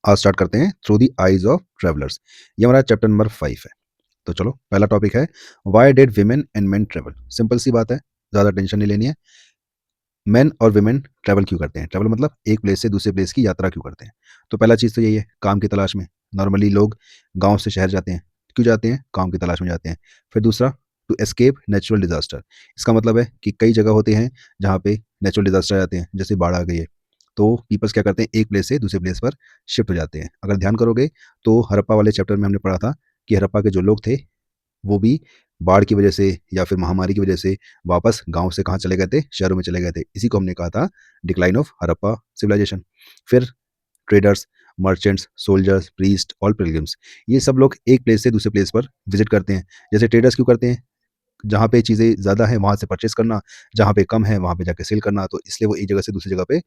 आज स्टार्ट करते हैं through the eyes of travellers. ये हमारा चैप्टर नंबर 5 है। तो चलो, पहला टॉपिक है why did women and men travel. Simple सी बात है, ज़्यादा टेंशन नहीं लेनी है। मेन और विमेन ट्रैवल क्यों करते हैं? ट्रैवल मतलब एक प्लेस से दूसरे प्लेस की यात्रा क्यों करते हैं? तो पहला चीज़ तो यही है, काम की तलाश में। नॉर्मली लोग गांव से शहर जाते हैं। क्यों जाते हैं? काम की तलाश में जाते हैं। फिर दूसरा, टू एस्केप नेचुरल डिजास्टर। इसका मतलब है कि कई जगह होते हैं जहाँ पे नेचुरल डिजास्टर आ जाते हैं, जैसे बाढ़ आ गई है। तो पीपल्स क्या करते हैं, एक प्लेस से दूसरे प्लेस पर शिफ्ट हो जाते हैं। अगर ध्यान करोगे तो हड़प्पा वाले चैप्टर में हमने पढ़ा था कि हड़प्पा के जो लोग थे वो भी बाढ़ की वजह से या फिर महामारी की वजह से वापस गांव से कहाँ चले गए थे? शहरों में चले गए थे। इसी को हमने कहा था डिक्लाइन ऑफ हड़प्पा सिविलाइजेशन। फिर ट्रेडर्स, मर्चेंट्स, सोल्जर्स, प्रीस्ट और पिलग्रिम्स, ये सब लोग एक प्लेस से दूसरे प्लेस पर विजिट करते हैं। जैसे ट्रेडर्स क्यों करते हैं? जहाँ पे चीज़ें ज़्यादा हैं वहाँ से परचेस करना, जहाँ पे कम है वहाँ पे जाके सेल करना। तो इसलिए वो एक जगह से दूसरी जगह पे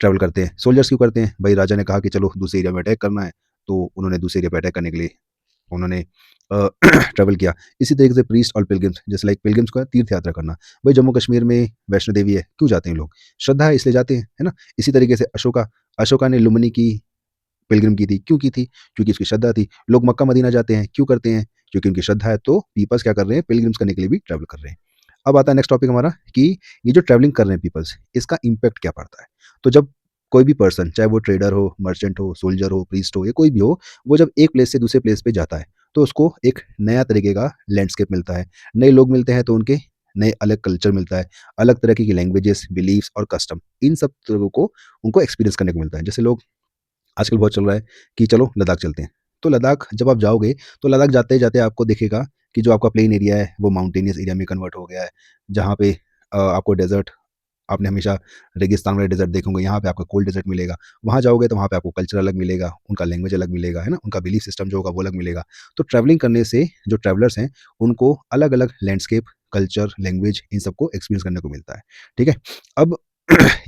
ट्रैवल करते हैं। सोल्जर्स क्यों करते हैं? भाई राजा ने कहा कि चलो दूसरे एरिया में अटैक करना है, तो उन्होंने दूसरे एरिया पे अटैक करने के लिए उन्होंने ट्रैवल किया। इसी तरीके से प्रीस्ट और पिलग्रिम्स, जैसे लाइक पिलग्रिम्स को है तीर्थ यात्रा करना। भाई जम्मू कश्मीर में वैष्णो देवी है, क्यों जाते हैं लोग? श्रद्धा है इसलिए जाते हैं, है ना? इसी तरीके से अशोका अशोका ने लुम्बिनी की पिलग्रिम की थी, क्यों की थी? क्योंकि उसकी श्रद्धा थी। लोग मक्का मदीना जाते हैं, क्यों करते हैं? क्योंकि उनकी श्रद्धा है। तो पीपल्स क्या कर रहे हैं? पिलग्रिम्स करने के लिए भी ट्रैवल कर रहे हैं। अब आता है नेक्स्ट टॉपिक हमारा कि ये जो ट्रैवलिंग कर रहे हैं पीपल्स, इसका इम्पैक्ट क्या पड़ता है? तो जब कोई भी पर्सन, चाहे वो ट्रेडर हो, मर्चेंट हो, सोल्जर हो, प्रीस्ट हो या कोई भी हो, वो जब एक प्लेस से दूसरे प्लेस पे जाता है तो उसको एक नया तरीके का लैंडस्केप मिलता है। नए लोग मिलते हैं तो उनके नए अलग कल्चर मिलता है, अलग तरह की लैंग्वेजेस, बिलीव्स और कस्टम, इन सब तरह को उनको एक्सपीरियंस करने को मिलता है। जैसे लोग आजकल बहुत चल रहा है कि चलो लद्दाख चलते हैं। तो लद्दाख जब आप जाओगे तो लद्दाख जाते-जाते आपको दिखेगा कि जो आपका प्लेन एरिया है वो माउंटेनियस एरिया में कन्वर्ट हो गया है। जहाँ पे आपको डेज़र्ट, आपने हमेशा रेगिस्तान वाले डेज़र्ट देखे होंगे, यहाँ पे आपको कोल्ड डेज़र्ट मिलेगा। वहाँ जाओगे तो वहाँ पे आपको कल्चर अलग मिलेगा, उनका लैंग्वेज अलग मिलेगा, है ना? उनका बिलीफ सिस्टम जो होगा वो अलग मिलेगा। तो ट्रैवलिंग करने से जो ट्रैवलर्स हैं उनको अलग-अलग लैंडस्केप, कल्चर, लैंग्वेज इन सबको एक्सपीरियंस करने को मिलता है। ठीक है? अब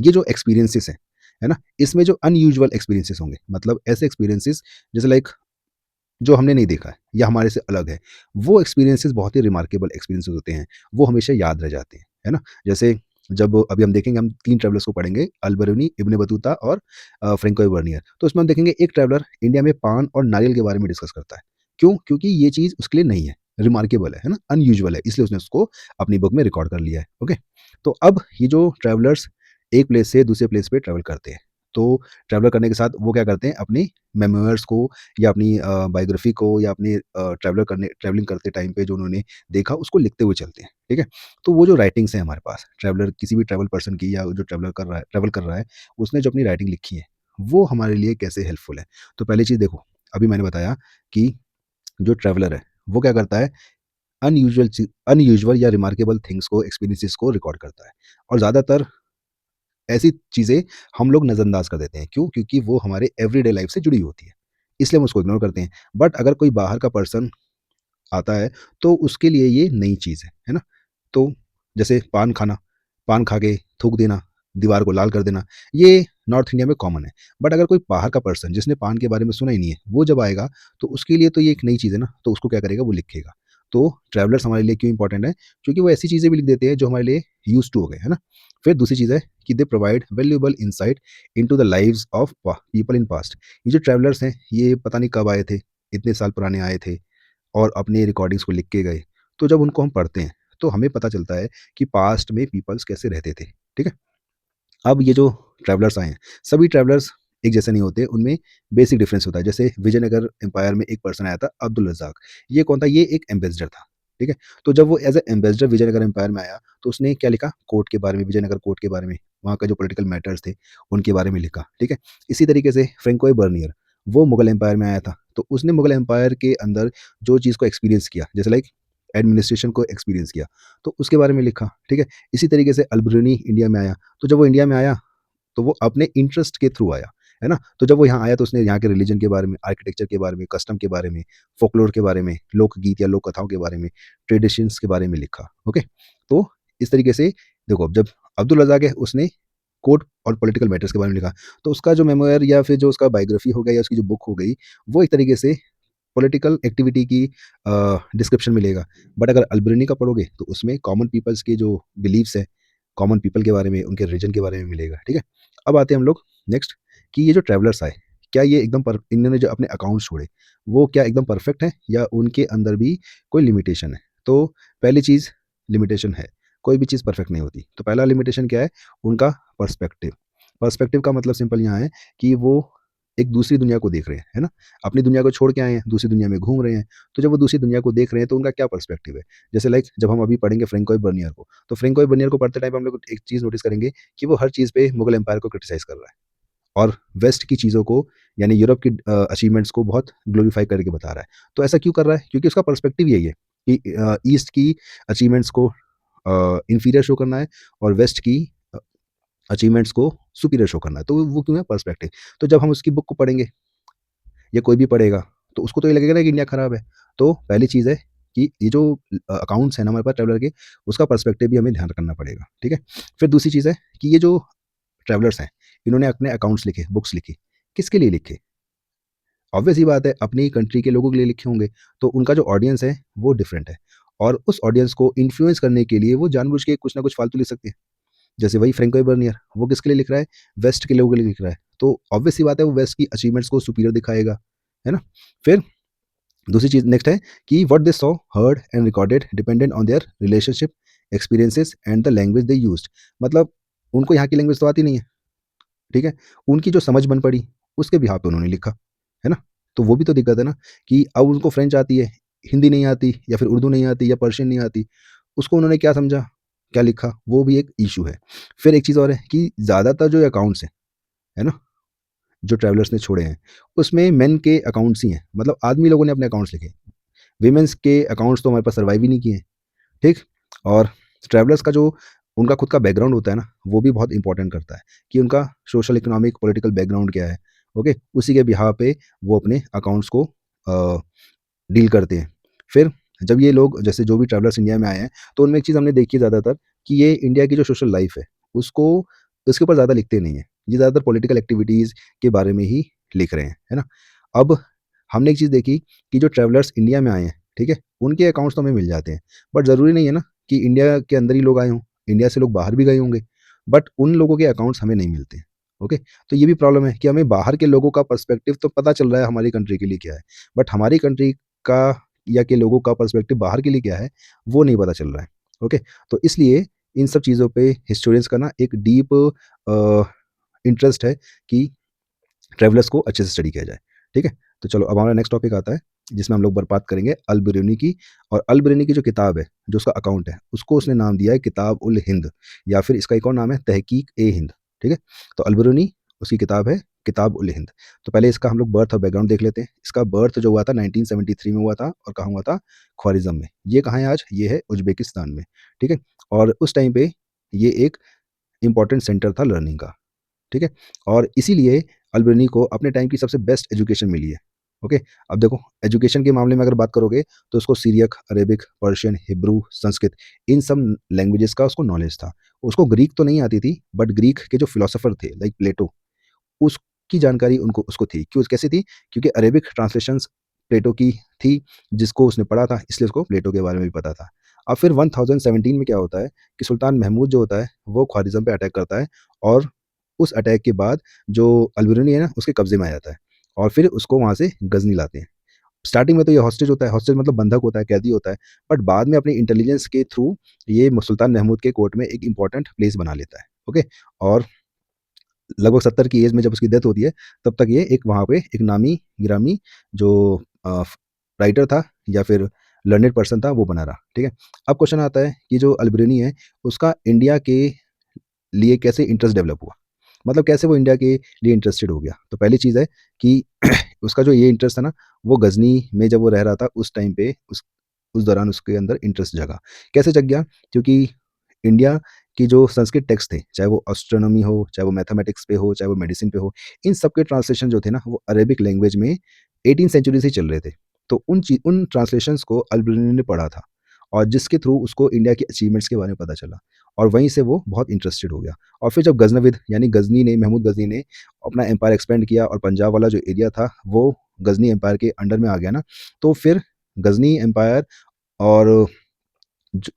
ये जो एक्सपीरियंसेस हैं, है ना? इसमें जो अनयूजुअल एक्सपीरियंसेस होंगे, मतलब ऐसे एक्सपीरियंसेस जैसे लाइक जो हमने नहीं देखा है या हमारे से अलग है, वो एक्सपीरियंसेस बहुत ही रिमार्केबल एक्सपीरियंसेस होते हैं। वो हमेशा याद रह जाते हैं, है ना? जैसे जब अभी हम देखेंगे, हम 3 ट्रैवलर्स को पढ़ेंगे, अल-बरूनी, इब्न बतूता और फ्रैंको बर्नियर। तो उसमें हम देखेंगे एक ट्रैवलर इंडिया में पान और नारियल के बारे में डिस्कस करता है। क्यों? क्योंकि ये चीज़ उसके लिए नहीं है, रिमार्केबल है ना? अनयूजुअल है, इसलिए उसने उसको अपनी बुक में रिकॉर्ड कर लिया है। ओके? तो अब ये जो ट्रैवलर्स एक प्लेस से दूसरे प्लेस पे ट्रैवल करते हैं, तो ट्रैवल करने के साथ वो क्या करते हैं, अपनी मेमोइर्स को या अपनी बायोग्राफी को या अपने ट्रैवलिंग करते टाइम पे जो उन्होंने देखा उसको लिखते हुए चलते हैं, ठीक है? तो वो जो राइटिंग्स हैं हमारे पास, ट्रैवलर किसी भी ट्रैवल पर्सन की या जो ट्रैवल कर रहा है, उसने जो अपनी राइटिंग लिखी है, वो हमारे लिए कैसे हेल्पफुल है? तो पहली चीज़ देखो, अभी मैंने बताया कि जो ट्रैवलर है, वो क्या करता है, अनयूजुअल या रिमार्केबल थिंग्स को, एक्सपीरियंसेस को रिकॉर्ड करता है। और ज़्यादातर ऐसी चीज़ें हम लोग नज़रअंदाज कर देते हैं। क्यों? क्योंकि वो हमारे एवरीडे लाइफ से जुड़ी होती है, इसलिए हम उसको इग्नोर करते हैं। बट अगर कोई बाहर का पर्सन आता है तो उसके लिए ये नई चीज़ है ना? तो जैसे पान खाना, पान खा के थूक देना, दीवार को लाल कर देना, ये नॉर्थ इंडिया में कॉमन है। बट अगर कोई बाहर का पर्सन जिसने पान के बारे में सुना ही नहीं है, वो जब आएगा तो उसके लिए तो ये एक नई चीज़ है ना, तो उसको क्या करेगा, वो लिखेगा। तो ट्रैवलर्स हमारे लिए क्यों इंपॉर्टेंट है? क्योंकि वो ऐसी चीज़ें भी लिख देते हैं जो हमारे लिए यूज़ टू हो गए, है ना? फिर दूसरी चीज़ है कि they provide valuable insight into the lives of प पीपल इन पास्ट। ये जो ट्रैवलर्स हैं, ये पता नहीं कब आए थे, इतने साल पुराने आए थे और अपनी रिकॉर्डिंग्स को लिख के गए। तो जब उनको हम पढ़ते हैं, तो हमें पता चलता है कि पास्ट में पीपल्स कैसे रहते थे, ठीक है? अब ये जो ट्रैवलर्स आए हैं, सभी ट्रैवलर्स एक जैसे नहीं होते, उनमें बेसिक डिफरेंस होता है। जैसे विजयनगर एम्पायर में एक पर्सन आया था, अब्दुल रज़ाक। ये कौन था? ये एक एम्बेसडर था, ठीक है? तो जब वो as a ambassador Vijayanagara empire में आया, तो उसने क्या लिखा? कोर्ट के बारे में, विजयनगर कोर्ट के बारे में, वहाँ का जो पॉलिटिकल मैटर्स थे, उनके बारे में लिखा, ठीक है? इसी तरीके से फ्रैंकोई बर्नियर, वो मुगल एम्पायर में आया था, तो उसने मुगल एम्पायर के अंदर जो चीज़ को एक्सपीरियंस किया, जैसे लाइक एडमिनिस्ट्रेशन को एक्सपीरियंस किया, तो उसके बारे में लिखा, ठीक है? इसी तरीके से अल-बरूनी इंडिया में आया, तो जब वो इंडिया में आया तो वो अपने इंटरेस्ट के थ्रू आया, है ना? तो जब वो यहाँ आया तो उसने यहाँ के रिलिजन के बारे में, आर्किटेक्चर के बारे में, कस्टम के बारे में, फ़ोकलोर के बारे में, लोकगीत या लोक कथाओं के बारे में, ट्रेडिशंस के बारे में लिखा, ओके? तो इस तरीके से देखो, अब जब अब्दुल रज़ाक है, उसने कोर्ट और पॉलिटिकल मैटर्स के बारे में लिखा, तो उसका जो मेमोयर या फिर जो उसका बायोग्राफी हो गया या उसकी जो बुक हो गई, वो एक तरीके से पॉलिटिकल एक्टिविटी की डिस्क्रिप्शन मिलेगा। बट अगर अल-बरूनी का पढ़ोगे तो उसमें कॉमन पीपल्स के जो बिलीव्स हैं, कॉमन पीपल के बारे में, उनके रिलीजन के बारे में मिलेगा, ठीक है? अब आते हैं हम लोग नेक्स्ट कि ये जो ट्रैवलर्स आए, क्या ये एकदम इन्होंने जो अपने अकाउंट्स छोड़े, वो क्या एकदम परफेक्ट हैं या उनके अंदर भी कोई लिमिटेशन है? तो पहली चीज़, लिमिटेशन है, कोई भी चीज़ परफेक्ट नहीं होती। तो पहला लिमिटेशन क्या है? उनका पर्सपेक्टिव। पर्सपेक्टिव का मतलब सिंपल यहाँ है कि वो एक दूसरी दुनिया को देख रहे हैं, है ना? अपनी दुनिया को छोड़ के आए हैं, दूसरी दुनिया में घूम रहे हैं। तो जब वो दूसरी दुनिया को देख रहे हैं तो उनका क्या पर्सपेक्टिव है? जैसे लाइक जब हम अभी पढ़ेंगे फ्रैंकोइ बर्नियर को, तो फ्रैंकोइ बर्नियर को पढ़ते टाइम हम लोग एक चीज़ नोटिस करेंगे कि वो हर चीज़ पे मुगल एम्पायर को क्रिटिसाइज़ कर रहा है और वेस्ट की चीज़ों को, यानी यूरोप की अचीवमेंट्स को बहुत ग्लोरीफाई करके बता रहा है। तो ऐसा क्यों कर रहा है? क्योंकि उसका पर्सपेक्टिव यही है कि ईस्ट की अचीवमेंट्स को इंफीरियर शो करना है और वेस्ट की अ, अचीवमेंट्स को सुपीरियर शो करना है। तो वो क्यों है? पर्सपेक्टिव। तो जब हम उसकी बुक को पढ़ेंगे या कोई भी पढ़ेगा, तो उसको तो ये लगेगा ना कि इंडिया खराब है। तो पहली चीज़ है कि ये जो अकाउंट्स हैं ना हमारे पास ट्रैवलर के, उसका पर्सपेक्टिव भी हमें ध्यान रखना पड़ेगा, ठीक है? फिर दूसरी चीज़ है कि ये जो ट्रैवलर्स हैं, इन्होंने अपने अकाउंट्स लिखे, बुक्स लिखी, किसके लिए लिखे? ऑब्वियस सी बात है, अपनी कंट्री के लोगों के लिए लिखे होंगे, तो उनका जो ऑडियंस है, वो डिफरेंट है और उस ऑडियंस को इन्फ्लुएंस करने के लिए वो जानबूझ के कुछ ना कुछ फालतू लिख सकते हैं। जैसे वही फ्रैंको बर्नियर, वो किसके लिए लिख रहा है? वेस्ट के लोगों के लिए लिख रहा है। तो ऑब्वियस सी बात है, वो वेस्ट की अचीवमेंट्स को सुपीरियर दिखाएगा, है ना? फिर दूसरी चीज़ नेक्स्ट है कि what they saw, heard and recorded dependent on their relationship, experiences and the language they used. मतलब उनको यहाँ की लैंग्वेज तो आती नहीं है, ठीक है? उनकी जो समझ बन पड़ी, उसके बिहाफ़ पे उन्होंने लिखा, है ना? तो वो भी तो दिक्कत है ना कि अब उनको फ्रेंच आती है, हिंदी नहीं आती या फिर उर्दू नहीं आती या पर्शियन नहीं आती, उसको उन्होंने क्या समझा, क्या लिखा, वो भी एक इश्यू है। फिर एक चीज़ और है कि ज़्यादातर जो अकाउंट्स हैं, है ना? जो ट्रैवलर्स ने छोड़े हैं, उसमें मेन के अकाउंट्स ही हैं, मतलब आदमी लोगों ने अपने अकाउंट्स लिखे। वुमेन्स के अकाउंट्स तो हमारे पास सर्वाइव ही नहीं किए हैं, ठीक? और ट्रैवलर्स का जो उनका खुद का बैकग्राउंड होता है ना, वो भी बहुत इंपॉर्टेंट करता है कि उनका सोशल, इकोनॉमिक, पॉलिटिकल बैकग्राउंड क्या है, ओके? उसी के बिहाफ़ पे वो अपने अकाउंट्स को डील करते हैं। फिर जब ये लोग, जैसे जो भी ट्रैवलर्स इंडिया में आए हैं, तो उनमें एक चीज़ हमने देखी है ज़्यादातर कि ये इंडिया की जो सोशल लाइफ़ है, उसको उसके ऊपर ज़्यादा लिखते नहीं हैं। ये ज़्यादातर पॉलिटिकल एक्टिविटीज़ के बारे में ही लिख रहे हैं, है ना? अब हमने एक चीज़ देखी कि जो ट्रैवलर्स इंडिया में आए हैं, ठीक है? उनके अकाउंट्स तो हमें मिल जाते हैं, बट ज़रूरी नहीं है ना कि इंडिया के अंदर ही लोग आए हों, इंडिया से लोग बाहर भी गए होंगे, बट उन लोगों के अकाउंट्स हमें नहीं मिलते हैं, ओके? तो ये भी प्रॉब्लम है कि हमें बाहर के लोगों का पर्सपेक्टिव तो पता चल रहा है हमारी कंट्री के लिए क्या है, बट हमारी कंट्री का या के लोगों का पर्सपेक्टिव बाहर के लिए क्या है, वो नहीं पता चल रहा है, ओके? तो इसलिए इन सब चीज़ों पे हिस्टोरियंस का ना एक डीप इंटरेस्ट है कि ट्रैवलर्स को अच्छे से स्टडी किया जाए, ठीक है? तो चलो अब हमारा नेक्स्ट टॉपिक आता है, जिसमें हम लोग बात करेंगे अल बिरूनी की। और अल बिरूनी की जो किताब है, जो उसका अकाउंट है, उसको उसने नाम दिया है किताब उल हिंद, या फिर इसका एक और नाम है तहकीक ए हिंद, ठीक है? तो अल बिरूनी, उसकी किताब है किताब उल हिंद। तो पहले इसका हम लोग बर्थ और बैकग्राउंड देख लेते हैं। इसका बर्थ जो हुआ था 1973 में हुआ था, और कहाँ हुआ था? ख्वारिज़म में। ये कहाँ है आज? ये है उज़्बेकिस्तान में, ठीक है? और उस टाइम पे ये एक इम्पोर्टेंट सेंटर था लर्निंग का, ठीक है? और इसीलिए अल-बिरूनी को अपने टाइम की सबसे बेस्ट एजुकेशन मिली है, ओके? अब देखो, एजुकेशन के मामले में अगर बात करोगे, तो उसको Syriac, Arabic, Persian, Hebrew, Sanskrit, इन सब लैंग्वेजेस का उसको नॉलेज था। उसको ग्रीक तो नहीं आती थी, बट ग्रीक के जो फिलोसोफर थे लाइक प्लेटो, उसकी जानकारी उनको उसको थी। क्यों, कैसे थी? क्योंकि अरेबिक ट्रांसलेशंस प्लेटो की थी, जिसको उसने पढ़ा था, इसलिए उसको प्लेटो के बारे में भी पता था। अब फिर 1017 में क्या होता है कि सुल्तान महमूद जो होता है, वो ख्वारिज़म पे अटैक करता है, और उस अटैक के बाद जो अल-बिरूनी है ना, उसके कब्ज़े में आ जाता है, और फिर उसको वहाँ से गज़नी लाते हैं। स्टार्टिंग में तो ये हॉस्टेज होता है, हॉस्टेज मतलब बंधक होता है, कैदी होता है, बट बाद में अपनी इंटेलिजेंस के थ्रू ये सुल्तान महमूद के कोर्ट में एक इम्पोर्टेंट प्लेस बना लेता है, ओके? और लगभग 70 की एज में जब उसकी डेथ होती है, तब तक ये एक वहाँ पे एक नामी-गिरामी जो अ, राइटर था या फिर लर्नेड पर्सन था, वो बना रहा, ठीक है? अब क्वेश्चन आता है कि जो अल-बिरूनी है, उसका इंडिया के लिए कैसे इंटरेस्ट डेवलप हुआ? मतलब कैसे वो इंडिया के लिए इंटरेस्टेड हो गया? तो पहली चीज़ है कि उसका जो ये इंटरेस्ट था ना, वो गज़नी में जब वो रह रहा था, उस टाइम पे उस दौरान उसके अंदर इंटरेस्ट जगा। कैसे जग गया? क्योंकि इंडिया की जो संस्कृत टेक्स्ट थे, चाहे वो एस्ट्रोनॉमी हो, चाहे वो मैथमेटिक्स पे हो, चाहे वो मेडिसिन पे हो, इन सब के ट्रांसलेशन जो थे ना, वो अरेबिक लैंग्वेज में 18th सेंचुरी से ही चल रहे थे। तो उन ट्रांसलेशंस को अल-बिरूनी ने पढ़ा था, और जिसके थ्रू उसको इंडिया की अचीवमेंट्स के बारे में पता चला, और वहीं से वो बहुत इंटरेस्टेड हो गया। और फिर जब गज़नविद यानी गज़नी ने, महमूद गज़नी ने अपना एम्पायर एक्सपेंड किया, और पंजाब वाला जो एरिया था, वो गज़नी एम्पायर के अंडर में आ गया ना, तो फिर गज़नी एम्पायर और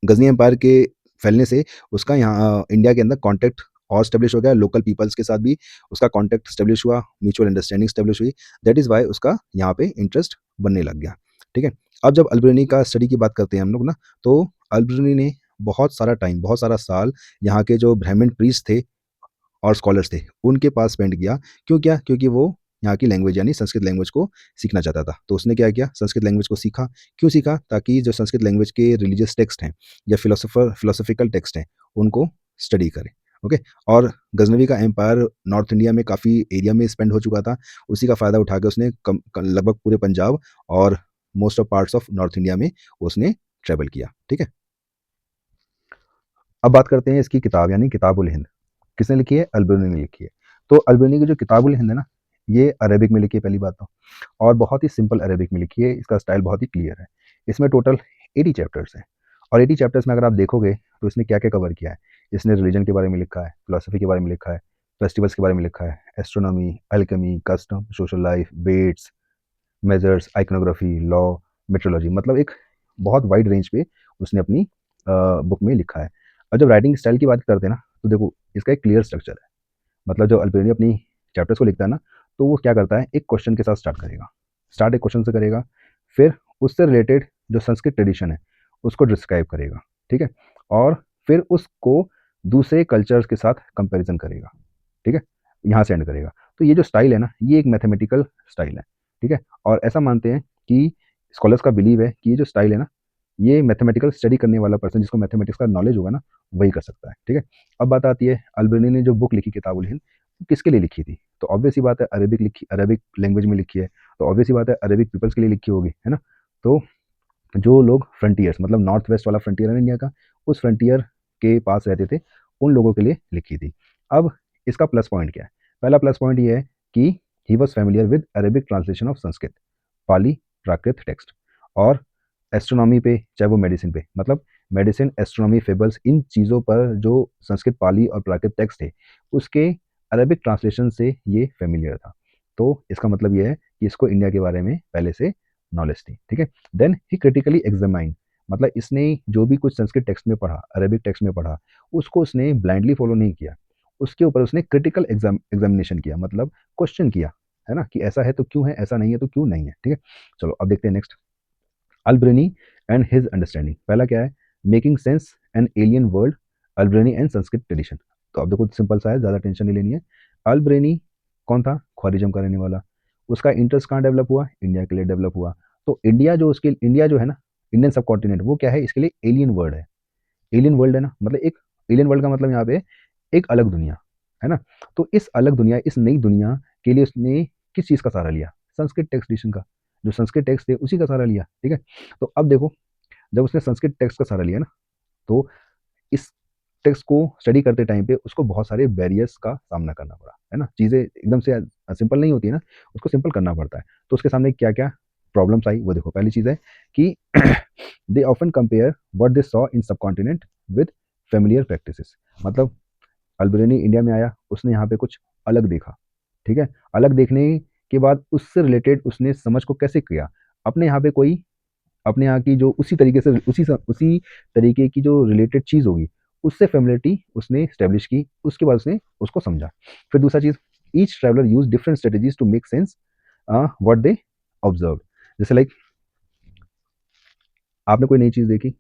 गज़नी एम्पायर के फैलने से उसका यहाँ इंडिया के अंदर कॉन्टैक्ट और स्टेब्लिश हो गया, लोकल पीपल्स के साथ भी उसका कॉन्टैक्ट स्टेब्लिश हुआ, म्यूचुअल अंडरस्टैंडिंग स्टेब्लिश हुई, दैट इज़ वाई उसका यहाँ पे इंटरेस्ट बनने लग गया, ठीक है। अब जब अल्बेनी का स्टडी की बात करते हैं हम लोग ना, तो अल्बेनी ने बहुत सारा टाइम, बहुत सारा साल यहाँ के जो ब्राह्मण प्रीस्ट थे और स्कॉलर्स थे, उनके पास स्पेंड किया। क्यों किया? क्योंकि वो यहाँ की लैंग्वेज यानी संस्कृत लैंग्वेज को सीखना चाहता था। तो उसने क्या किया? संस्कृत लैंग्वेज को सीखा। क्यों सीखा? ताकि जो संस्कृत लैंग्वेज के रिलीजियस टेक्स्ट हैं या फिलोसॉफिकल टेक्स्ट हैं, उनको स्टडी करे। ओके? और गज़नवी का एम्पायर नॉर्थ इंडिया में काफ़ी एरिया में स्पेंड हो चुका था। उसी का फ़ायदा उठा के उसने लगभग पूरे पंजाब और most of parts of north India में उसने ट्रैवल किया। ठीक है? अब बात करते हैं इसकी किताब यानी किताबुल हिंद। किसने लिखी है? अल्बेनी ने लिखी है। तो अल्बेनी की जो किताबुल हिंद है ना, ये अरेबिक में लिखी है पहली बात तो, और बहुत ही सिंपल अरेबिक में लिखी है। इसका स्टाइल बहुत ही क्लियर है। इसमें टोटल 80 चैप्टर्स हैं, और 80 चैप्टर्स में अगर आप देखोगे तो इसने क्या क्या कवर किया है। इसने रिलीजन के बारे में लिखा है, फिलोसफी के बारे में लिखा है, फेस्टिवल्स के बारे में लिखा है, astronomy, alchemy, custom, social life, weights, measures, iconography, law, metrology, मतलब एक बहुत वाइड रेंज पे उसने अपनी बुक में लिखा है। और जब राइटिंग स्टाइल की बात करते हैं ना, तो देखो इसका एक क्लियर स्ट्रक्चर है। मतलब जब अल्बेनी अपनी चैप्टर्स को लिखता है ना, तो वो क्या करता है, एक क्वेश्चन के साथ स्टार्ट करेगा। स्टार्ट एक क्वेश्चन से करेगा, फिर उससे रिलेटेड जो संस्कृत ट्रेडिशन है उसको डिस्क्राइब करेगा, ठीक है, और फिर उसको दूसरे कल्चर्स के साथ कंपैरिजन करेगा, ठीक है, यहाँ से एंड करेगा। तो ये जो स्टाइल है ना, ये एक मैथमेटिकल स्टाइल है, ठीक है। और ऐसा मानते हैं कि स्कॉलर्स का बिलीव है कि ये जो स्टाइल है ना, ये मैथमेटिकल स्टडी करने वाला पर्सन जिसको मैथमेटिक्स का नॉलेज होगा ना, वही कर सकता है, ठीक है। अब बात आती है अल्बेनी ने जो बुक लिखी किताबुल हिंद, किसके लिए लिखी थी? तो ऑब्वियस सी बात है, अरेबिक लैंग्वेज में लिखी है, तो ऑब्वियस सी बात है अरेबिक पीपल्स के लिए लिखी होगी, है ना। तो जो लोग फ्रंटियर्स, मतलब नॉर्थ वेस्ट वाला फ्रंटियर है ना इंडिया का, उस फ्रंटियर के पास रहते थे, उन लोगों के लिए लिखी थी। अब इसका प्लस पॉइंट क्या है? पहला प्लस पॉइंट ये है कि he was familiar with Arabic translation of Sanskrit, Pali, Prakrit text, और एस्ट्रोनॉमी पे, चाहे वो मेडिसिन पे, मतलब मेडिसिन, एस्ट्रोनॉमी, फेबल्स, इन चीज़ों पर जो संस्कृत, पाली और प्राकृत टेक्स्ट थे, उसके अरेबिक ट्रांसलेशन से ये फेमिलियर था। तो इसका मतलब ये है कि इसको इंडिया के बारे में पहले से नॉलेज थी, ठीक है। देन ही क्रिटिकली एग्जामाइन, मतलब इसने जो भी कुछ संस्कृत टेक्स्ट में पढ़ा, अरेबिक टेक्स्ट में पढ़ा, उसको उसने ब्लाइंडली फॉलो नहीं किया, उसके ऊपर उसने क्रिटिकल एग्जामिनेशन किया, मतलब क्वेश्चन किया, है ना, कि ऐसा है तो क्यों है, ऐसा नहीं है तो क्यों नहीं है, ठीक है। चलो अब देखते हैं next, Albiruni and his understanding. पहला क्या है? Making sense an alien world, Albiruni and Sanskrit tradition. तो अब देखो सिंपल सा है, ज़्यादा टेंशन नहीं लेनी है। अल्ब्रेनी कौन था? ख्वारिज्म का रहने वाला। उसका इंटरेस्ट कहाँ डेवलप हुआ? इंडिया के लिए डेवलप हुआ। तो इंडिया जो है ना, इंडियन सब कॉन्टिनेंट, वो क्या है इसके लिए? एलियन वर्ल्ड है। एलियन वर्ल्ड है ना, मतलब एक एलियन वर्ल्ड का मतलब यहाँ पे एक अलग दुनिया, है ना। तो इस अलग दुनिया, इस नई दुनिया के लिए उसने किस चीज़ का सहारा लिया? संस्कृत टेक्स्ट एडिशन का। जो संस्कृत टेक्स्ट थे उसी का सहारा लिया, ठीक है। तो अब देखो, जब उसने संस्कृत टेक्स्ट का सहारा लिया ना, तो इस टेक्स्ट को स्टडी करते टाइम पे उसको बहुत सारे बैरियर्स का सामना करना पड़ा, है ना। चीज़ें एकदम से सिंपल नहीं होती है ना, उसको सिंपल करना पड़ता है। तो उसके सामने क्या-क्या प्रॉब्लम्स आई, वो देखो। पहली चीज़ है कि they often compare what they saw in subcontinent with familiar practices. मतलब अल्बेनी इंडिया में आया, उसने यहाँ पे कुछ अलग देखा, ठीक है। अलग देखने के बाद उससे रिलेटेड उसने समझ को कैसे किया? अपने यहाँ पे कोई, अपने यहाँ की जो उसी तरीके से उसी तरीके की जो रिलेटेड चीज़ होगी, उससे फ़ैमिलियरिटी उसने एस्टेब्लिश की, उसके बाद उसने उसको समझा। फिर दूसरा चीज़, each traveller used different strategies to make sense what they observed. जैसे लाइक, आपने कोई नई चीज़ देखी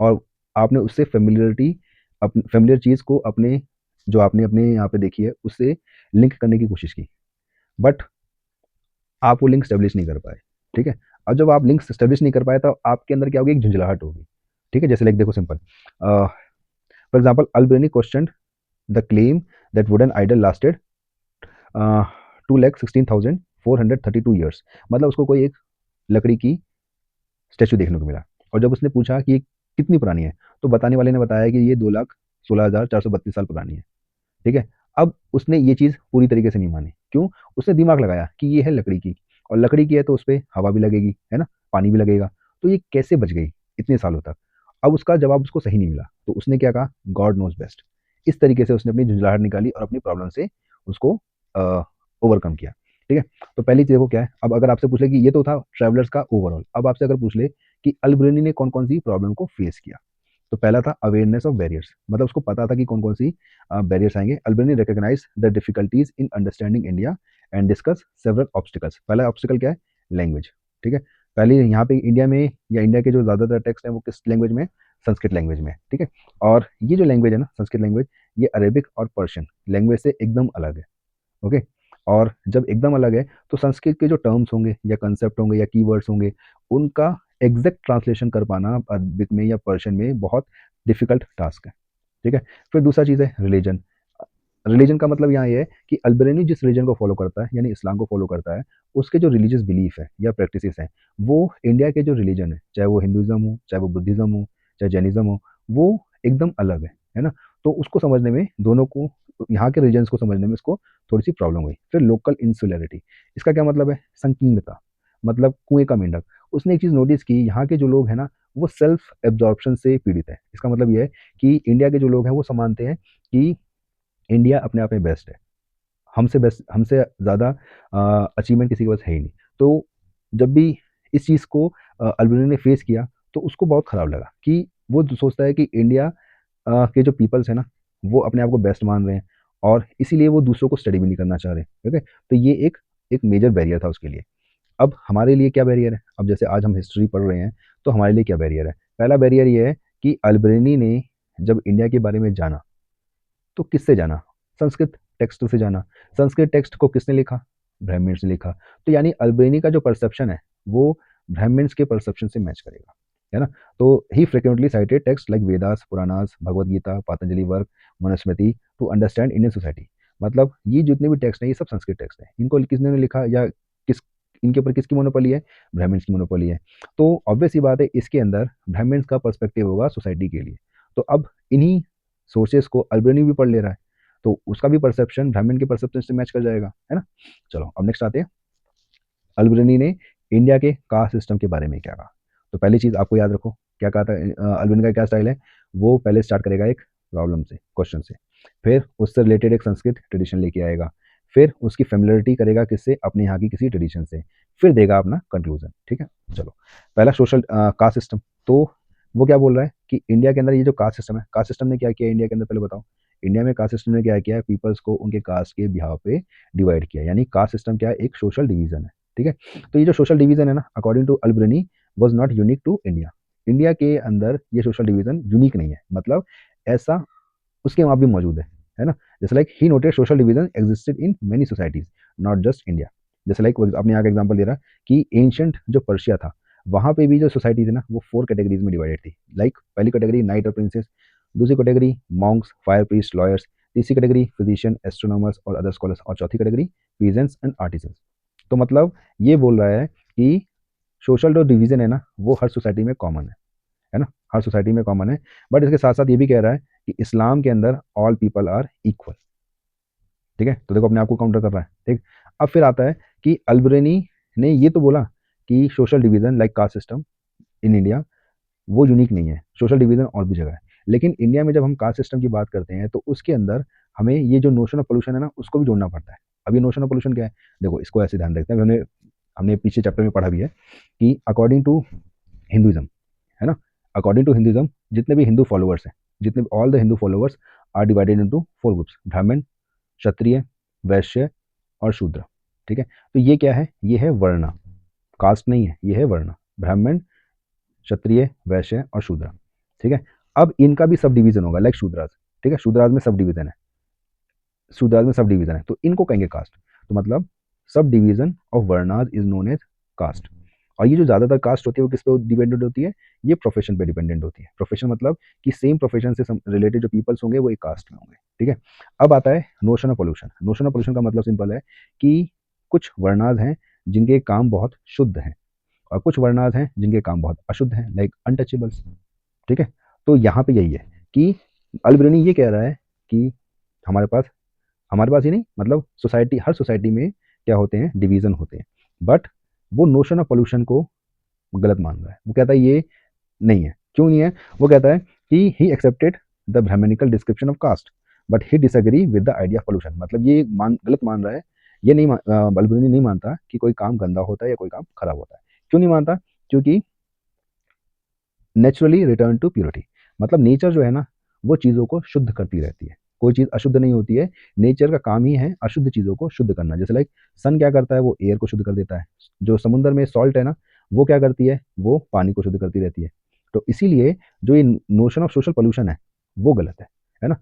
और आपने उससे फ़ैमिलियर चीज़ को अपने, जो आपने अपने यहाँ पे देखी है, उससे लिंक करने की कोशिश की। बट आप वो लिंक एस्टेब्लिश नहीं कर पाए, ठीक है। अब जब आप लिंक एस्टेब्लिश नहीं कर पाए, तो आपके अंदर क्या होगी? एक झुंझलाहट होगी, ठीक है। जैसे लाइक देखो simple, for example Albiruni questioned the claim that wooden idol lasted 2,16,432 years. मतलब उसको कोई एक लकड़ी की स्टैचू देखने को मिला, और जब उसने पूछा कि ये कितनी पुरानी है, तो बताने वाले ने बताया कि ये 2,16,432 साल पुरानी है, ठीक है। अब उसने ये चीज़ पूरी तरीके से नहीं मानी। क्यों? उसने दिमाग लगाया कि ये है लकड़ी की, और लकड़ी की है तो उसपे हवा भी लगेगी, है ना? पानी भी लगेगा। तो ये कैसे बच गई इतने सालों तक? अब उसका जवाब उसको सही नहीं मिला, तो उसने क्या कहा? God knows best. इस तरीके से उसने अपनी झुँझलाहट निकाली और अपनी प्रॉब्लम से उसको ओवरकम किया, ठीक है? तो पहली चीज़ देखो क्या है, अब अगर आपसे पूछ ले कि ये तो था ट्रैवलर्स का ओवरऑल, अब आपसे अगर पूछ ले कि अल-बेरूनी ने कौन-कौन सी प्रॉब्लम को फेस किया, तो पहला था अवेयरनेस ऑफ बैरियर्स, मतलब उसको पता था कि कौन कौन सी बैरियर्स आएंगे। Albiruni recognise the difficulties in understanding India and discuss several obstacles. पहला ऑब्स्टिकल क्या है? लैंग्वेज। ठीक है, पहले यहाँ पे इंडिया में या इंडिया के जो ज़्यादातर टेक्स्ट हैं वो किस लैंग्वेज में? संस्कृत लैंग्वेज में है। ठीक है, और ये जो लैंग्वेज है ना संस्कृत लैंग्वेज, ये अरेबिक और पर्शियन लैंग्वेज से एकदम अलग है। ओके, और जब एकदम अलग है तो संस्कृत के जो टर्म्स होंगे या कंसेप्ट होंगे या कीवर्ड्स होंगे, उनका एग्जैक्ट ट्रांसलेशन कर पाना अरबिक में या पर्शियन में बहुत डिफिकल्ट टास्क है। ठीक है, फिर दूसरा चीज़ है रिलीजन। रिलीजन का मतलब यहाँ ये है कि अल्बेनी जिस रिलीजन को फॉलो करता है यानी इस्लाम को फॉलो करता है, उसके जो रिलीजियस बिलीफ है या प्रैक्टिसेस हैं, वो इंडिया के जो रिलीजन है, चाहे वो हिंदुइज्म हो, चाहे वो बुद्धिज्म हो, चाहे जैनिज्म हो, वो एकदम अलग है ना। तो उसको समझने में दोनों को, यहाँ के रिलीजन्स को समझने में इसको थोड़ी सी प्रॉब्लम हुई। फिर लोकल इंसुलरिटी, इसका क्या मतलब है? संकीर्णता, मतलब कुएं का मेंढक। उसने एक चीज़ नोटिस की, यहाँ के जो लोग हैं ना वो सेल्फ एब्जॉर्प्शन से पीड़ित है। इसका मतलब ये है कि इंडिया के जो लोग हैं वो मानते हैं कि इंडिया अपने आप में बेस्ट है, हमसे बेस्ट, हमसे ज़्यादा अचीवमेंट किसी के पास है ही नहीं। तो जब भी इस चीज़ को अल्बेनी ने फेस किया तो उसको बहुत ख़राब लगा कि वो जो सोचता है कि इंडिया के जो पीपल्स हैं ना वो अपने आप को बेस्ट मान रहे हैं, और इसीलिए वो दूसरों को स्टडी भी नहीं करना चाह रहे। ठीक है, तो ये एक एक मेजर बैरियर था उसके लिए। अब हमारे लिए क्या बैरियर है? अब जैसे आज हम हिस्ट्री पढ़ रहे हैं तो हमारे लिए क्या बैरियर है? पहला बैरियर ये है कि अल्बेनी ने जब इंडिया के बारे में जाना तो किससे जाना? संस्कृत टेक्स्ट से जाना। संस्कृत टेक्स्ट को किसने लिखा? ब्राह्मण्स ने लिखा। तो यानी अल्बेनी का जो परसेप्शन है वो ब्राह्मण्स के परसेप्शन से मैच करेगा, है ना। तो he frequently cited text like Vedas, Puranas, Bhagavad Gita, Patanjali work, Manusmriti to understand Indian society. मतलब ये जितने भी टेक्स्ट हैं ये सब संस्कृत टेक्स्ट हैं। इनको किसने लिखा या किस, इनके ऊपर किसकी मोनोपोली है? ब्राह्मण्स की मोनोपोली है। तो ऑब्वियस सी बात है इसके अंदर ब्राह्मण्स का पर्सपेक्टिव होगा सोसाइटी के लिए। तो अब इन्हीं सोर्सेस को अल्बेनी भी पढ़ ले रहा है, तो उसका भी परसेप्शन ब्राह्मण के परसेप्शन से मैच कर जाएगा, है ना। चलो अब नेक्स्ट आते हैं, अल्बेनी ने इंडिया के कास्ट सिस्टम के बारे में क्या कहा। तो पहली चीज़ आपको याद रखो, क्या कहा था? अल्बेनी का क्या स्टाइल है? वो पहले स्टार्ट करेगा एक प्रॉब्लम से, क्वेश्चन से, फिर उससे रिलेटेड एक संस्कृत ट्रेडिशन लेके आएगा, फिर उसकी फेमिलियरिटी करेगा किससे? अपने यहाँ की किसी ट्रेडिशन से, फिर देगा अपना कंक्लूजन। ठीक है, चलो पहला सोशल कास्ट सिस्टम। तो वो क्या बोल रहा है कि इंडिया के अंदर ये जो कास्ट सिस्टम है, कास्ट सिस्टम ने क्या किया इंडिया के अंदर, पहले बताओ। इंडिया में कास्ट सिस्टम ने क्या किया है? पीपल्स को उनके कास्ट के बिहाव पे डिवाइड किया, यानी कास्ट सिस्टम क्या है? एक सोशल डिवीजन है। ठीक है, तो ये जो सोशल डिवीजन है ना, according to Albiruni was not unique to India. India के अंदर ये सोशल डिवीजन यूनिक नहीं है, मतलब ऐसा उसके वहाँ भी मौजूद है ना। जैसे like he noted social division existed in many societies, not just India. जैसे लाइक अपने यहाँ का एग्जांपल दे रहा कि एंशंट जो पर्शिया था, वहाँ पे भी जो सोसाइटी थी ना वो 4 कैटेगरीज में डिवाइडेड थी। लाइक पहली कैटेगरी नाइट और प्रिंसेस, दूसरी category Monks, fire priest, lawyers, तीसरी कैटेगरी फिजिशियन, एस्ट्रोनॉमर्स और अदर स्कॉलर्स, और चौथी कैटेगरी पीजेंट्स एंड आर्टिजन्स। तो मतलब ये बोल रहा है कि सोशल जो डिवीजन है ना वो हर सोसाइटी में कॉमन है ना, हर सोसाइटी में कॉमन है। बट इसके साथ साथ ये भी कह रहा है कि इस्लाम के अंदर ऑल पीपल आर इक्वल। ठीक है, तो देखो अपने आप को काउंटर कर रहा है। ठीक, अब फिर आता है कि अल्बेनी ने ये तो बोला कि social division like caste system in India वो यूनिक नहीं है, सोशल डिवीजन और भी जगह है। लेकिन इंडिया में जब हम कास्ट सिस्टम की बात करते हैं तो उसके अंदर हमें ये जो नोशन ऑफ पोल्यूशन है ना उसको भी जोड़ना पड़ता है। अब ये नोशन ऑफ पोल्यूशन क्या है? देखो इसको ऐसे ध्यान रखते हैं, हमने हमने पीछे चैप्टर में पढ़ा भी है कि अकॉर्डिंग टू हिंदुइज्म, है ना, अकॉर्डिंग टू हिंदुइज्म जितने भी हिंदू फॉलोअर्स हैं, जितने all the Hindu followers are divided into 4 groups, Brahmin, Kshatriya, वैश्य और शूद्र। ठीक है, तो ये क्या है? ये है वर्ण, कास्ट नहीं है, ये है वर्ण, ब्राह्मण, क्षत्रिय, वैश्य और शूद्र। ठीक है, अब इनका भी सब डिवीजन होगा लाइक शूद्रास। ठीक है, शूद्रास में सब डिवीजन है, शूद्रास में सब डिवीजन है, तो इनको कहेंगे कास्ट। तो मतलब subdivision of varnas is known as caste. और ये जो ज़्यादातर कास्ट होती है वो किस पे डिपेंडेंट होती है? ये प्रोफेशन पे डिपेंडेंट होती है। प्रोफेशन मतलब कि सेम प्रोफेशन से रिलेटेड जो पीपल्स होंगे वो एक कास्ट में होंगे। ठीक है, अब आता है notion of pollution. Notion of pollution का मतलब सिंपल है कि कुछ वर्णाज हैं जिनके काम बहुत शुद्ध हैं, और कुछ वर्णाज हैं जिनके काम बहुत अशुद्ध हैं, लाइक अनटचेबल्स। ठीक है, तो यहाँ पे यही है कि अल्बेनी ये कह रहा है कि हमारे पास, हमारे पास ही नहीं, मतलब सोसाइटी, हर सोसाइटी में क्या होते हैं? डिवीजन होते हैं। बट वो नोशन ऑफ पोल्यूशन को गलत मान रहा है। वो कहता है ये नहीं है। क्यों नहीं है? वो कहता है कि he accepted the Brahmanical description of caste but he disagree with the idea of pollution. मतलब ये गलत मान रहा है। ये नहीं अल्बेनी नहीं मानता कि कोई काम गंदा होता है या कोई काम खराब होता है। क्यों नहीं मानता? क्योंकि नेचुरली रिटर्न टू प्योरिटी, मतलब नेचर जो है ना, वो चीज़ों को शुद्ध करती रहती है, कोई चीज़ अशुद्ध नहीं होती है। नेचर का काम ही है अशुद्ध चीज़ों को शुद्ध करना। जैसे लाइक सन क्या करता है, वो एयर को शुद्ध कर देता है। जो समुद्र में सॉल्ट है ना, वो क्या करती है, वो पानी को शुद्ध करती रहती है। तो इसीलिए जो ये नोशन ऑफ सोशल पोल्यूशन है, वो गलत है ना?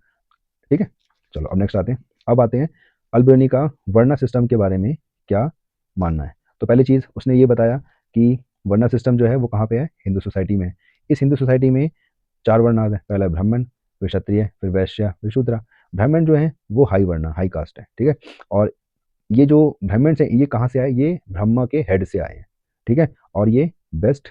ठीक है? चलो अब नेक्स्ट आते हैं। अब आते हैं अल्बर्नी का वर्ना सिस्टम के बारे में क्या मानना है। तो पहली चीज़ उसने ये बताया कि वर्ना सिस्टम जो है वो कहाँ पे है, हिंदू सोसाइटी में है। इस हिंदू सोसाइटी में 4 वर्णाज़ हैं, पहला ब्राह्मण, फिर क्षत्रिय, फिर वैश्य, फिर शूद्र। ब्राह्मण जो हैं वो हाई वर्ण, हाई कास्ट है, ठीक है? और ये जो ब्राह्मण्स हैं, ये कहाँ से आए? ये ब्रह्मा के हेड से आए हैं, ठीक है? और ये बेस्ट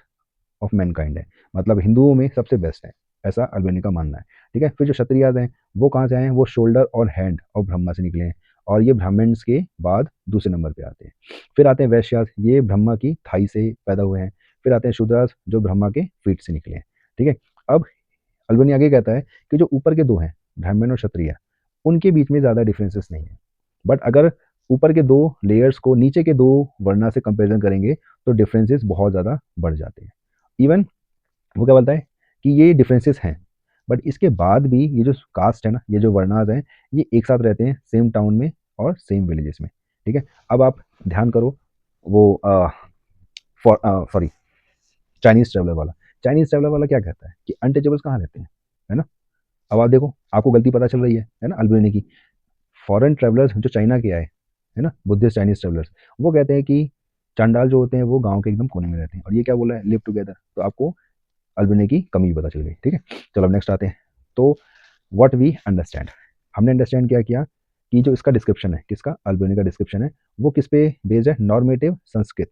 ऑफ मैनकाइंड है, मतलब हिंदुओं में सबसे बेस्ट है, ऐसा अल्बेनी का मानना है, ठीक है? फिर जो क्षत्रियाज हैं, वो कहाँ से आए हैं? वो शोल्डर और हैंड ऑफ ब्रह्मा से निकले हैं, और ये ब्राह्मण्स के बाद दूसरे नंबर पे आते हैं। फिर आते हैं वैश्यास, ये ब्रह्मा की थाई से पैदा हुए हैं। फिर आते हैं शूद्रास, जो ब्रह्मा के फीट से निकले हैं, ठीक है? अब अल्बेनी आगे कहता है कि जो ऊपर के दो हैं, ब्राह्मण और क्षत्रिय, उनके बीच में ज़्यादा डिफरेंसेस नहीं है। बट अगर ऊपर के दो लेयर्स को नीचे के दो वर्णा से कंपेरिजन करेंगे, तो डिफरेंसेस बहुत ज़्यादा बढ़ जाते हैं। इवन वो क्या बोलता है कि ये डिफरेंसेस हैं, बट इसके बाद भी ये जो कास्ट है ना, ये जो वर्णाज हैं, ये एक साथ रहते हैं सेम टाउन में और सेम विलेजेस में, ठीक है? अब आप ध्यान करो, वो सॉरी, चाइनीज ट्रेवलर वाला, चाइनीज ट्रेवलर वाला क्या कहता है कि अनटचेबल्स कहाँ रहते हैं, है ना? अब आप देखो, आपको गलती पता चल रही है ना अल्बेनी की। फॉरेन ट्रैवलर्स जो चाइना के आए, है ना, बुद्धिस्ट चाइनीज ट्रैवलर्स, वो कहते हैं कि चांडाल जो होते हैं वो गांव के एकदम कोने में रहते हैं, और ये क्या बोला है, लिव टुगेदर। तो आपको अल्बेनी की कमी भी पता चल गई, ठीक है? चलो अब नेक्स्ट आते हैं। तो व्हाट वी अंडरस्टैंड, हमने अंडरस्टैंड क्या किया कि जो इसका डिस्क्रिप्शन है, किसका, अल्बेनी का डिस्क्रिप्शन है, वो किस पे बेस्ड है? नॉर्मेटिव संस्कृत।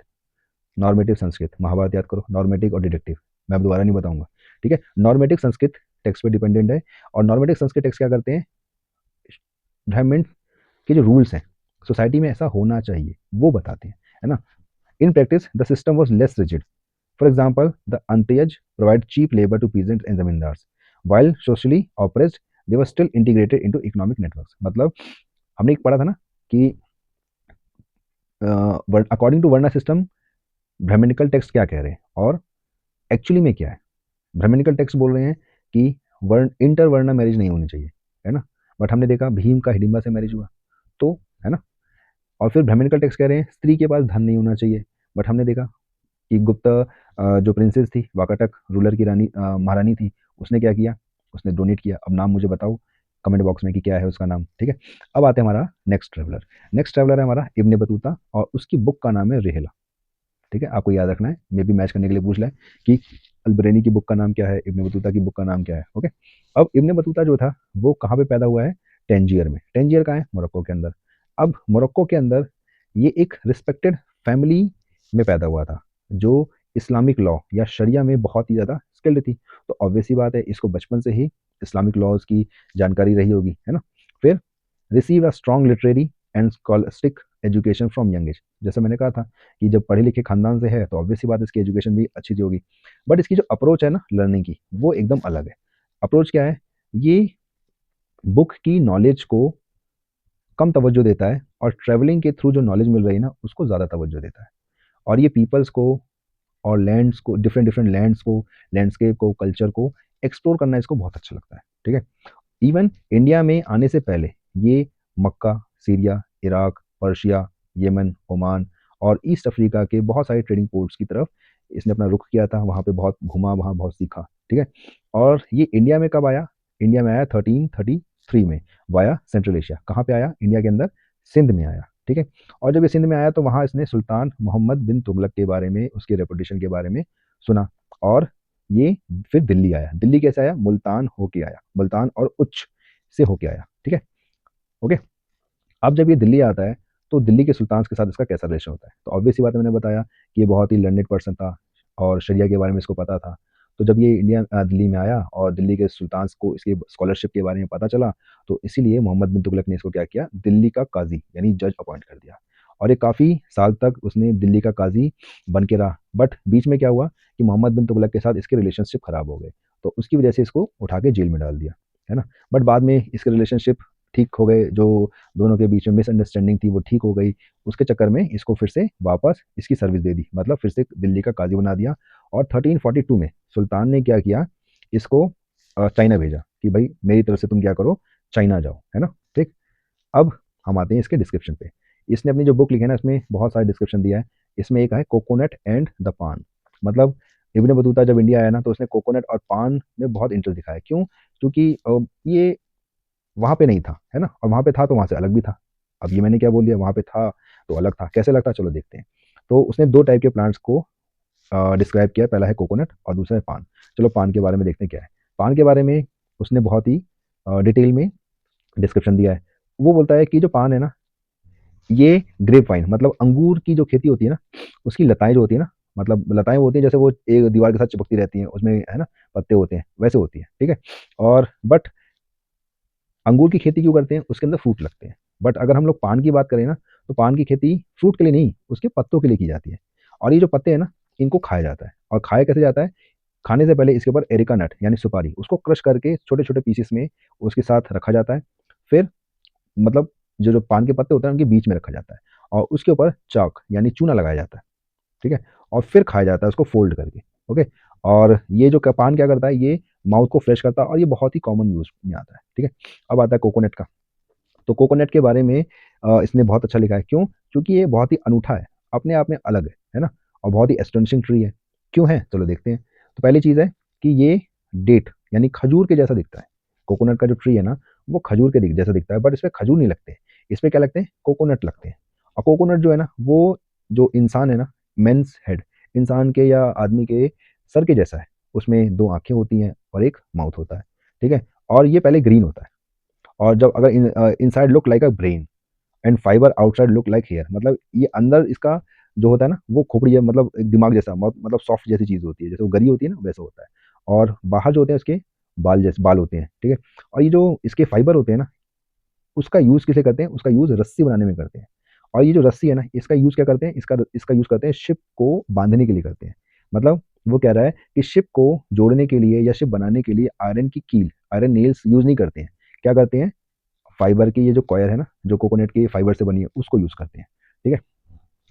नॉर्मेटिव संस्कृत, महाभारत याद करो, नॉर्मेटिव और डिडक्टिव, मैं अब दोबारा नहीं बताऊंगा, ठीक है? नॉर्मेटिव संस्कृत टेक्स्ट पे डिपेंडेंट है, और नॉर्मेटिव संस्कृत टेक्स्ट क्या करते हैं, ब्राह्मण के जो रूल्स हैं, सोसाइटी में ऐसा होना चाहिए, वो बताते हैं, है ना? In practice the system was less rigid. For example, the antyaja provide cheap labour to peasants and zamindars, while socially oppressed they were still integrated into economic networks। मतलब हमने एक पढ़ा था ना कि according to varna system Brahmanical text क्या कह रहे हैं, और एक्चुअली में क्या है। ब्राह्मणिकल टेक्स्ट बोल रहे हैं कि वर्ण इंटर वर्णा मैरिज नहीं होनी चाहिए, है ना? बट हमने देखा भीम का हिडिंबा से मैरिज हुआ, तो है ना? और फिर ब्राह्मणिकल टेक्स्ट कह रहे हैं स्त्री के पास धन नहीं होना चाहिए, बट हमने देखा कि गुप्त जो प्रिंसेस थी, वाकाटक रूलर की रानी, महारानी थी, उसने क्या किया, उसने डोनेट किया। अब नाम मुझे बताओ कमेंट बॉक्स में कि क्या है उसका नाम, ठीक है? अब आते हैं हमारा नेक्स्ट ट्रेवलर। नेक्स्ट ट्रेवलर है हमारा इब्ने बतूता, और उसकी बुक का नाम है रेहला, ठीक है? आपको याद रखना है, मे भी मैच करने के लिए पूछ लें कि अल्बरेनी की बुक का नाम क्या है, इब्ने बतूता की बुक का नाम क्या है, ओके? अब इब्ने बतूता जो था वो कहाँ पे पैदा हुआ है? टेंजियर में। टेंजियर कहाँ है? मोरक्को के अंदर। अब मोरक्को के अंदर ये एक रिस्पेक्टेड फैमिली में पैदा हुआ था, जो इस्लामिक लॉ या शरिया में बहुत ही ज़्यादा स्किल्ड थी। तो ऑब्वियस सी बात है, इसको बचपन से ही इस्लामिक लॉज की जानकारी रही होगी, है ना? फिर receive a strong literary and scholastic education from young age. जैसे मैंने कहा था कि जब पढ़े लिखे खानदान से है, तो ऑब्वियस सी बात है इसकी एजुकेशन भी अच्छी सी होगी। बट इसकी जो अप्रोच है ना लर्निंग की, वो एकदम अलग है। अप्रोच क्या है? ये बुक की नॉलेज को कम तवज्जो देता है, और ट्रैवलिंग के थ्रू जो नॉलेज मिल रही है ना, उसको ज़्यादा तवज्जो देता है। और ये पीपल्स को और लैंड्स को, डिफरेंट डिफरेंट लैंड्स को, लैंडस्केप को, कल्चर को एक्सप्लोर करना इसको बहुत अच्छा लगता है, ठीक है? इवन इंडिया में आने से पहले ये Mecca, Syria, Iraq, Persia, Yemen, Oman और ईस्ट अफ्रीका के बहुत सारे ट्रेडिंग पोर्ट्स की तरफ इसने अपना रुख किया था, वहाँ पे बहुत घुमा, वहाँ बहुत सीखा, ठीक है? और ये इंडिया में कब आया? इंडिया में आया 1333 में, वाया सेंट्रल एशिया। कहाँ पे आया? इंडिया के अंदर सिंध में आया, ठीक है? और जब ये सिंध में आया, तो वहाँ इसने सुल्तान मोहम्मद बिन तुगलक के बारे में, उसके रेपुटेशन के बारे में सुना, और ये फिर दिल्ली आया। दिल्ली कैसे आया? मुल्तान होके आया, मुल्तान और उच्च से होके आया, ठीक है? ओके। अब जब ये दिल्ली आता है, तो दिल्ली के सुल्तान के साथ इसका कैसा रिलेशन होता है? तो ऑब्वियस सी बात है, मैंने बताया कि ये बहुत ही लर्नेड पर्सन था, और शरिया के बारे में इसको पता था। तो जब ये दिल्ली में आया, और दिल्ली के सुल्तान को इसके स्कॉलरशिप के बारे में पता चला, तो इसीलिए मोहम्मद बिन तुगलक ने इसको क्या किया, दिल्ली का काजी यानी जज अपॉइंट कर दिया। और ये काफ़ी साल तक उसने दिल्ली का काजी बन के रहा। बट बीच में क्या हुआ कि मोहम्मद बिन तुगलक के साथ इसके रिलेशनशिप खराब हो गए, तो उसकी वजह से इसको उठा के जेल में डाल दिया, है ना? बट बाद में इसके रिलेशनशिप ठीक हो गए, जो दोनों के बीच में मिसअंडरस्टैंडिंग थी वो ठीक हो गई। उसके चक्कर में इसको फिर से वापस इसकी सर्विस दे दी, मतलब फिर से दिल्ली का काजी बना दिया। और 1342 में सुल्तान ने क्या किया, इसको चाइना भेजा कि भाई मेरी तरफ से तुम क्या करो, चाइना जाओ, है ना। ठीक। अब हम आते हैं इसके डिस्क्रिप्शन पे। इसने अपनी जो बुक लिखी है ना, इसमें बहुत सारे डिस्क्रिप्शन दिया है। इसमें एक है कोकोनट एंड द पान। मतलब इब्ने बतूता जब इंडिया आया ना, तो उसने कोकोनट और पान में बहुत इंटरेस्ट दिखाया। क्यों? क्योंकि ये वहाँ पे नहीं था, है ना, और वहाँ पे था तो वहाँ से अलग भी था। अब ये मैंने क्या बोल दिया, वहाँ पे था तो अलग था, कैसे अलग था चलो देखते हैं। तो उसने दो टाइप के प्लांट्स को डिस्क्राइब किया है, पहला है कोकोनट और दूसरा है पान। चलो पान के बारे में देखते हैं क्या है। पान के बारे में उसने बहुत ही डिटेल में डिस्क्रिप्शन दिया है। वो बोलता है कि जो पान है ना, ये ग्रेप वाइन मतलब अंगूर की जो खेती होती है ना, उसकी लताएं जो होती है ना, मतलब लताएं वो होती हैं जैसे वो एक दीवार के साथ चिपकती रहती हैं, उसमें है ना पत्ते होते हैं, वैसे होती है, ठीक है। और बट अंगूर की खेती क्यों करते हैं? उसके अंदर फ्रूट लगते हैं। बट अगर हम लोग पान की बात करें ना, तो पान की खेती फ्रूट के लिए नहीं, उसके पत्तों के लिए की जाती है। और ये जो पत्ते हैं ना, इनको खाया जाता है। और खाया कैसे जाता है? खाने से पहले इसके ऊपर एरिका नट यानी सुपारी, उसको क्रश करके छोटे छोटे पीसेस में उसके साथ रखा जाता है। फिर मतलब जो जो पान के पत्ते होते हैं उनके बीच में रखा जाता है, और उसके ऊपर चाक यानी चूना लगाया जाता है, ठीक है। और फिर खाया जाता है उसको फोल्ड करके। ओके। और ये जो पान क्या करता है, ये माउथ को फ्रेश करता है, और ये बहुत ही कॉमन यूज में आता है, ठीक है। अब आता है कोकोनट का। तो कोकोनट के बारे में इसने बहुत अच्छा लिखा है। क्यों? क्योंकि ये बहुत ही अनूठा है, अपने आप में अलग है ना, और बहुत ही एस्टोनिशिंग ट्री है। क्यों है चलो देखते हैं। तो पहली चीज़ है कि ये डेट यानी खजूर के जैसा दिखता है। कोकोनट का जो ट्री है ना, वो खजूर के जैसा दिखता है, बट इसमें खजूर नहीं लगते। इसमें क्या लगते हैं? कोकोनट लगते हैं। और कोकोनट जो है ना, वो जो इंसान है ना, मेंस हेड, इंसान के या आदमी के सर के जैसा है। उसमें दो आंखें होती हैं और एक माउथ होता है, ठीक है। और ये पहले ग्रीन होता है, और जब अगर inside look like a brain and fibre outside look like hair, मतलब ये अंदर इसका जो होता है ना, वो खोपड़ी है, मतलब एक दिमाग जैसा, मतलब सॉफ्ट जैसी चीज़ होती है, जैसे वो गरी होती है ना, वैसा होता है। और बाहर जो होते हैं उसके बाल जैसे बाल होते हैं, ठीक है। और ये जो इसके फाइबर होते हैं ना, उसका यूज़ किसे करते हैं? उसका यूज़ रस्सी बनाने में करते हैं। और ये जो रस्सी है ना, इसका यूज़ क्या करते हैं? इसका इसका यूज़ करते हैं शिप को बांधने के लिए करते हैं। मतलब वो कह रहा है कि शिप को जोड़ने के लिए या शिप बनाने के लिए आयरन की कील, आयरन नेल्स यूज़ नहीं करते हैं। क्या करते हैं? फाइबर की ये जो कॉयर है ना, जो कोकोनट की फाइबर से बनी है, उसको यूज़ करते हैं, ठीक है।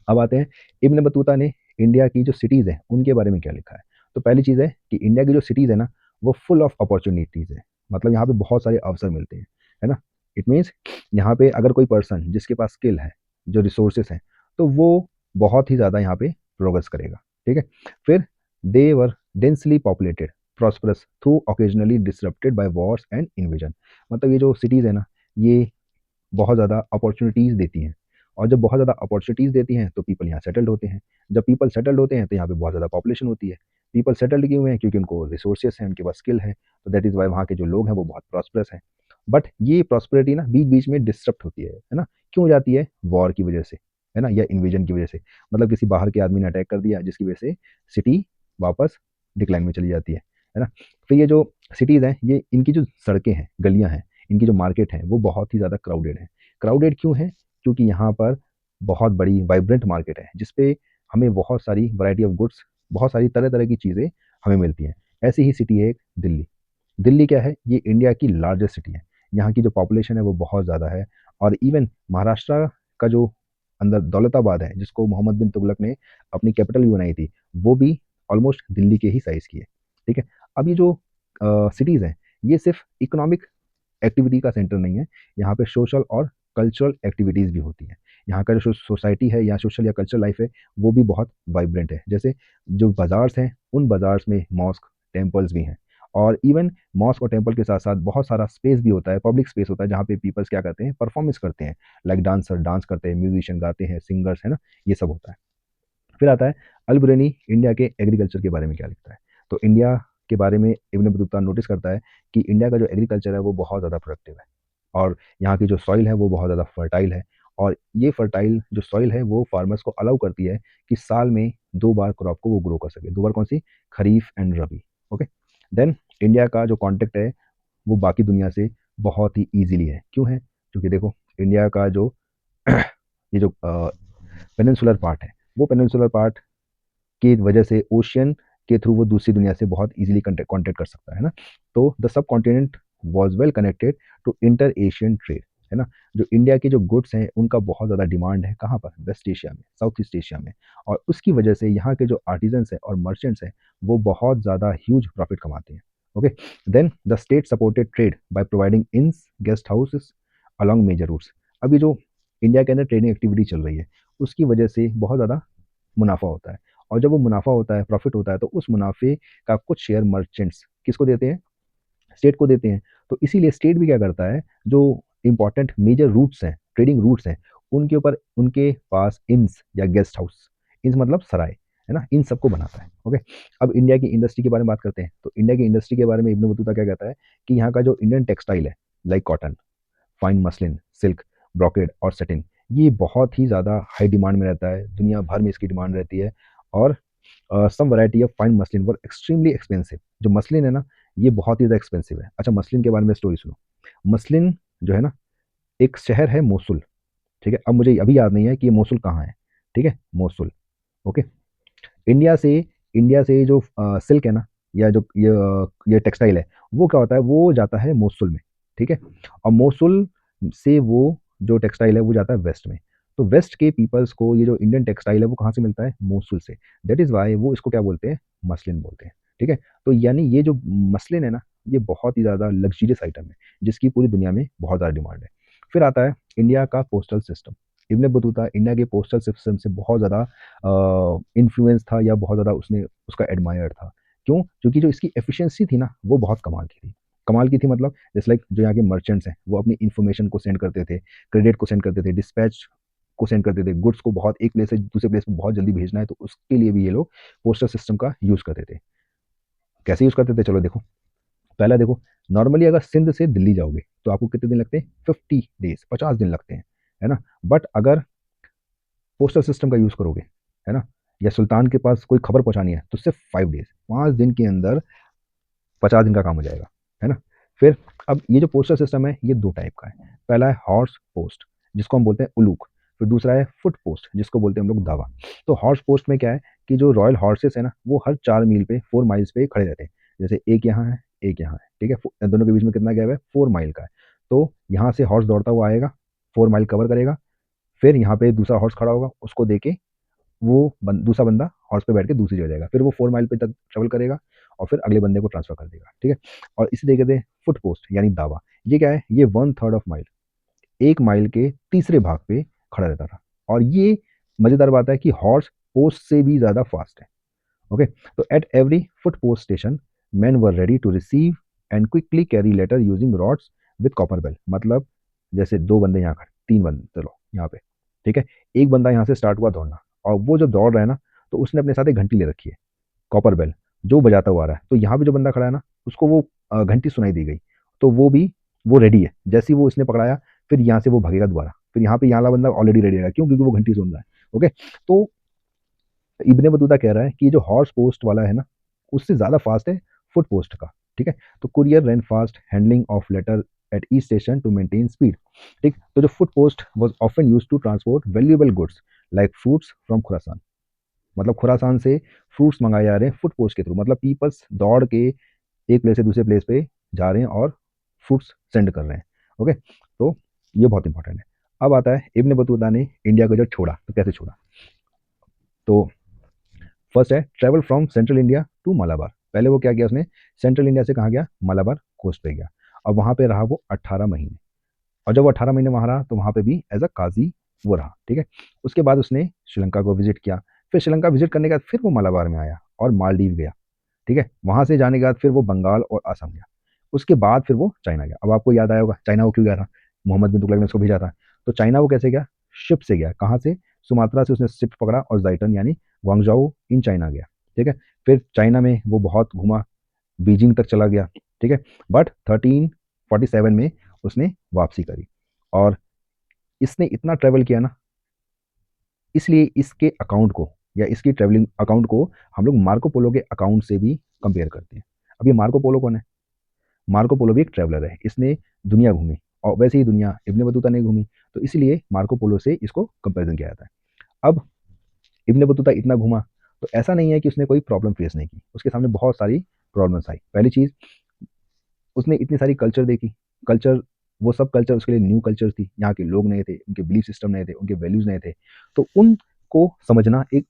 अब आते हैं इब्न बतूता ने इंडिया की जो सिटीज़ हैं उनके बारे में क्या लिखा है। तो पहली चीज़ है कि इंडिया की जो सिटीज़ है ना, वो फुल ऑफ अपॉर्चुनिटीज़ है। मतलब यहाँ पे बहुत सारे अवसर मिलते हैं, है ना। इट मीन्स यहाँ पे अगर कोई पर्सन जिसके पास स्किल है, जो रिसोर्सेस हैं, तो वो बहुत ही ज़्यादा यहाँ पे प्रोग्रेस करेगा, ठीक है। फिर they were densely populated prosperous though occasionally disrupted by wars and invasion. मतलब ये जो सिटीज़ है ना, ये बहुत ज़्यादा अपॉर्चुनिटीज़ देती हैं। और जब बहुत ज़्यादा अपॉर्चुनिटीज़ देती हैं तो पीपल यहाँ सेटल्ड होते हैं। जब पीपल सेटल्ड होते हैं तो यहाँ पे बहुत ज़्यादा पॉपुलेशन होती है। पीपल सेटल्ड क्यों हैं? क्योंकि उनको रिसोर्सेस हैं, उनके पास स्किल है, तो दैट इज़ वाई वहाँ के जो लोग हैं वो बहुत प्रॉस्परस हैं। बट ये प्रॉस्पेरिटी ना बीच बीच में डिस्टर्ब होती है ना। क्यों हो जाती है? वॉर की वजह से, है ना, या इन्वेजन की वजह से। मतलब किसी बाहर के आदमी ने अटैक कर दिया, जिसकी वजह से सिटी वापस डिक्लाइन में चली जाती है ना। फिर ये जो सिटीज़ हैं, ये इनकी जो सड़कें हैं, गलियाँ हैं, इनकी जो मार्केट है, वो बहुत ही ज़्यादा क्राउडेड है। क्राउडेड क्यों है? क्योंकि यहाँ पर बहुत बड़ी वाइब्रेंट मार्केट है, जिसपे हमें बहुत सारी वैरायटी ऑफ गुड्स, बहुत सारी तरह तरह की चीज़ें हमें मिलती हैं। ऐसी ही सिटी है एक दिल्ली। दिल्ली क्या है? ये इंडिया की लार्जेस्ट सिटी है। यहाँ की जो पॉपुलेशन है वो बहुत ज़्यादा है। और इवन महाराष्ट्र का जो अंदर दौलताबाद है, जिसको मोहम्मद बिन तुगलक ने अपनी कैपिटल भी बनाई थी, वो भी ऑलमोस्ट दिल्ली के ही साइज़ की है, ठीक है। अब ये जो सिटीज़ हैं, ये सिर्फ इकोनॉमिक एक्टिविटी का सेंटर नहीं है। यहाँ पे सोशल और कल्चरल एक्टिविटीज़ भी होती हैं। यहाँ का जो सोसाइटी है या सोशल या कल्चरल लाइफ है, वो भी बहुत वाइब्रेंट है। जैसे जो बाज़ार्स हैं, उन बाज़ार्स में मॉस्क, टेम्पल्स भी हैं। और इवन मॉस्क और टेम्पल के साथ-साथ बहुत सारा स्पेस भी होता है, पब्लिक स्पेस होता है, जहाँ पे पीपल्स क्या करते हैं, परफॉर्मेंस करते हैं। लाइक डांसर डांस करते हैं, म्यूजिशियन गाते हैं, सिंगर्स, है ना? ये सब होता है। फिर आता है अल-बुरैनी इंडिया के एग्रीकल्चर के बारे में क्या लिखता है। तो इंडिया के बारे में इब्न बतूता नोटिस करता है कि इंडिया का जो एग्रीकल्चर है वो बहुत ज़्यादा प्रोडक्टिव है, और यहाँ की जो सॉइल है वो बहुत ज़्यादा फर्टाइल है। और ये फर्टाइल जो सॉइल है वो फार्मर्स को अलाउ करती है कि साल में दो बार क्रॉप को वो ग्रो कर सके। दो बार कौन सी? Kharif and rabi. Okay. Then India का जो कॉन्टेक्ट है वो बाकी दुनिया से बहुत ही ईजिली है। क्यों है? क्योंकि देखो इंडिया का जो ये जो पेनिनसुलर पार्ट है, वो पेनिनसुलर पार्ट की वजह से ओशियन के थ्रू वो दूसरी दुनिया से बहुत इजीली कॉन्टेक्ट कर सकता है ना। तो the subcontinent was well connected to inter Asian trade, है ना। जो इंडिया के जो गुड्स हैं उनका बहुत ज़्यादा डिमांड है, कहाँ पर? वेस्ट एशिया में, साउथ ईस्ट एशिया में। और उसकी वजह से यहाँ के जो आर्टिजन्स हैं और मर्चेंट्स हैं, वो बहुत ज़्यादा ह्यूज प्रॉफिट कमाते हैं। Okay. Then the state supported trade by providing inns guest houses along major routes. अभी जो इंडिया के अंदर ट्रेडिंग एक्टिविटी चल रही है उसकी वजह से बहुत ज़्यादा मुनाफा होता है, और जब वो मुनाफा होता है, प्रॉफिट होता है, तो उस मुनाफे का कुछ शेयर मर्चेंट्स किसको देते हैं, स्टेट को देते हैं। तो इसीलिए स्टेट भी क्या करता है, जो इंपॉर्टेंट मेजर रूट्स हैं, ट्रेडिंग रूट्स हैं, उनके ऊपर उनके पास इंस या गेस्ट हाउस, इंस मतलब सराय, है ना, इन सबको बनाता है। ओके। अब इंडिया की इंडस्ट्री के बारे में बात करते हैं, तो इंडिया की इंडस्ट्री के बारे में इब्न बतूता क्या कहता है कि यहाँ का जो इंडियन टेक्सटाइल है, like cotton, fine muslin, silk, brocade और सेटिन, ये बहुत ही ज़्यादा हाई डिमांड में रहता है, दुनिया भर में इसकी डिमांड रहती है। और some variety of fine muslin were extremely expensive. जो मसलिन है ना, ये बहुत ही ज़्यादा एक्सपेंसिव है। अच्छा, मसलिन के बारे में स्टोरी सुनो। मसलिन जो है ना, एक शहर है मोसुल, ठीक है। अब मुझे अभी याद नहीं है कि ये मोसुल कहाँ है, ठीक है, मोसुल। ओके। इंडिया से इंडिया से जो सिल्क है ना, या जो ये टेक्सटाइल है, वो क्या होता है, वो जाता है मोसुल में, ठीक है। और मोसुल से वो जो टेक्सटाइल है वो जाता है वेस्ट में। तो वेस्ट के पीपल्स को ये जो इंडियन टेक्सटाइल है वो कहाँ से मिलता है, मोसुल से। दैट इज़ वाई वो इसको क्या बोलते हैं, मसलिन बोलते हैं, ठीक है। तो यानी ये जो मसलिन है ना, ये बहुत ही ज़्यादा लग्जरियस आइटम है जिसकी पूरी दुनिया में बहुत ज़्यादा डिमांड है। फिर आता है इंडिया का postal system. Ibn Battuta India के पोस्टल सिस्टम से बहुत ज़्यादा इन्फ्लुएंस था, या बहुत ज़्यादा उसने उसका एडमायर था। क्यों? क्योंकि जो इसकी एफिशिएंसी थी ना, वो बहुत कमाल की थी। कमाल की थी मतलब जैसे लाइक जो यहाँ के मर्चेंट्स हैं, वो अपनी इन्फॉर्मेशन को सेंड करते थे, क्रेडिट को सेंड करते थे, डिस्पैच को सेंड करते थे, गुड्स को बहुत एक प्लेस से दूसरे प्लेस पे बहुत जल्दी भेजना है, तो उसके लिए भी ये लोग पोस्टल सिस्टम का यूज़ करते थे। कैसे यूज़ करते थे, चलो देखो। पहला देखो, नॉर्मली अगर सिंध से दिल्ली जाओगे तो आपको कितने दिन लगते हैं, 50 डेज, 50 दिन लगते हैं, है ना। बट अगर पोस्टल सिस्टम का यूज़ करोगे, है ना, या सुल्तान के पास कोई खबर पहुंचानी है, तो सिर्फ 5 डेज, 5 दिन के अंदर 50 दिन का काम हो जाएगा, है ना। फिर अब ये जो पोस्टल सिस्टम है ये दो टाइप का है। पहला है हॉर्स पोस्ट, जिसको हम बोलते हैं उलूक। फिर दूसरा है फुट पोस्ट, जिसको बोलते हैं हम लोग दावा। तो हॉर्स पोस्ट में क्या है कि जो रॉयल हॉर्सेस है ना, वो हर 4 मील पे, 4 माइल्स पे खड़े रहते हैं। जैसे एक यहाँ है, एक यहाँ है, ठीक है, दोनों के बीच में कितना गैप है, 4 माइल का है। तो यहाँ से हॉर्स दौड़ता हुआ आएगा, 4 माइल कवर करेगा, फिर यहाँ पे दूसरा हॉर्स खड़ा होगा, उसको देके दूसरा बंदा हॉर्स पे बैठ के दूसरी जगह जाएगा, फिर वो 4 माइल पे तक ट्रेवल करेगा और फिर अगले बंदे को ट्रांसफर कर देगा, ठीक है। और इसी तरीके से फुट पोस्ट यानी दावा, ये क्या है, ये 1/3 ऑफ माइल, 1 माइल के तीसरे भाग पे खड़ा रहता था। और ये मजेदार बात है कि हॉर्स पोस्ट से भी ज्यादा फास्ट है। ओके। तो at every foot post station man were ready to receive and quickly carry letter using rods with copper bell. मतलब जैसे दो बंदे यहाँ खड़े, तीन बंदे, चलो यहाँ पे, ठीक है, एक बंदा यहाँ से स्टार्ट हुआ दौड़ना, और वो जो दौड़ रहा है ना, तो उसने अपने साथ एक घंटी ले रखी है, कॉपर बेल, जो बजाता हुआ आ रहा है। तो यहाँ पे जो बंदा खड़ा है ना, उसको वो घंटी सुनाई दी गई, तो वो रेडी है। जैसे ही वो इसने पकड़ाया, फिर यहाँ से वो भागेगा दोबारा, फिर यहाँ पे यहाँ वाला बंदा ऑलरेडी रेडी है, क्यों, क्योंकि वो घंटी सुन रहा है। ओके। तो इब्ने बतूता कह रहा है कि जो हॉर्स पोस्ट वाला है ना, उससे ज़्यादा फास्ट है फुट पोस्ट का, ठीक है। तो courier run fast handling of letter at each station to maintain speed, ठीक। तो जो foot post was often use to transport valuable goods like fruits from Khurasan. मतलब खुरासान से फ्रूट्स मंगाए जा रहे हैं फुट पोस्ट के थ्रू, मतलब पीपल्स दौड़ के एक प्लेस से दूसरे प्लेस पे जा रहे हैं और फ्रूट्स सेंड कर रहे हैं। ओके। तो ये बहुत इंपॉर्टेंट है। अब आता है इब्ने बतूता ने इंडिया को जब छोड़ा तो कैसे छोड़ा। तो फर्स्ट है travel from central India to Malabar. पहले वो क्या किया उसने, सेंट्रल इंडिया से कहाँ गया, मालाबार कोस्ट पे गया। अब वहाँ पे रहा वो 18 महीने। और जब वो 18 महीने वहाँ रहा, तो वहाँ पे भी एज अ काजी वो रहा, ठीक है। उसके बाद उसने श्रीलंका को विजिट किया। फिर श्रीलंका विजिट करने के बाद फिर वो मालाबार में आया और मालदीव गया, ठीक है। वहाँ से जाने के बाद फिर वो बंगाल और असम गया। उसके बाद फिर वो चाइना गया। अब आपको याद आया होगा चाइना वो क्यों गया था, मोहम्मद बिन तुगलक ने उसको भेजा था। तो चाइना वो कैसे गया, शिप से गया। कहाँ से, सुमात्रा से उसने शिप पकड़ा और जाइटन यानी ग्वांगजाओ इन चाइना गया, ठीक है। फिर चाइना में वो बहुत घूमा, बीजिंग तक चला गया, ठीक है। बट 1347 में उसने वापसी करी। और इसने इतना ट्रैवल किया ना, इसलिए इसके अकाउंट को, या इसकी ट्रैवलिंग अकाउंट को हम लोग मार्को पोलो के अकाउंट से भी कंपेयर करते हैं। अब ये मार्को पोलो कौन है, मार्को पोलो भी एक ट्रैवलर है, इसने दुनिया घूमी, और वैसे ही दुनिया इब्ने बतूता ने घूमी, तो इसलिए मार्को पोलो से इसको कंपैरिजन किया जाता है। अब इब्ने बतूता इतना घूमा, तो ऐसा नहीं है कि उसने कोई प्रॉब्लम फेस नहीं की, उसके सामने बहुत सारी प्रॉब्लम्स आई। पहली चीज़, उसने इतनी सारी कल्चर देखी, कल्चर, वो सब कल्चर उसके लिए न्यू कल्चर थी, यहाँ के लोग नए थे, उनके बिलीफ सिस्टम नए थे, उनके वैल्यूज नए थे। तो उनको समझना एक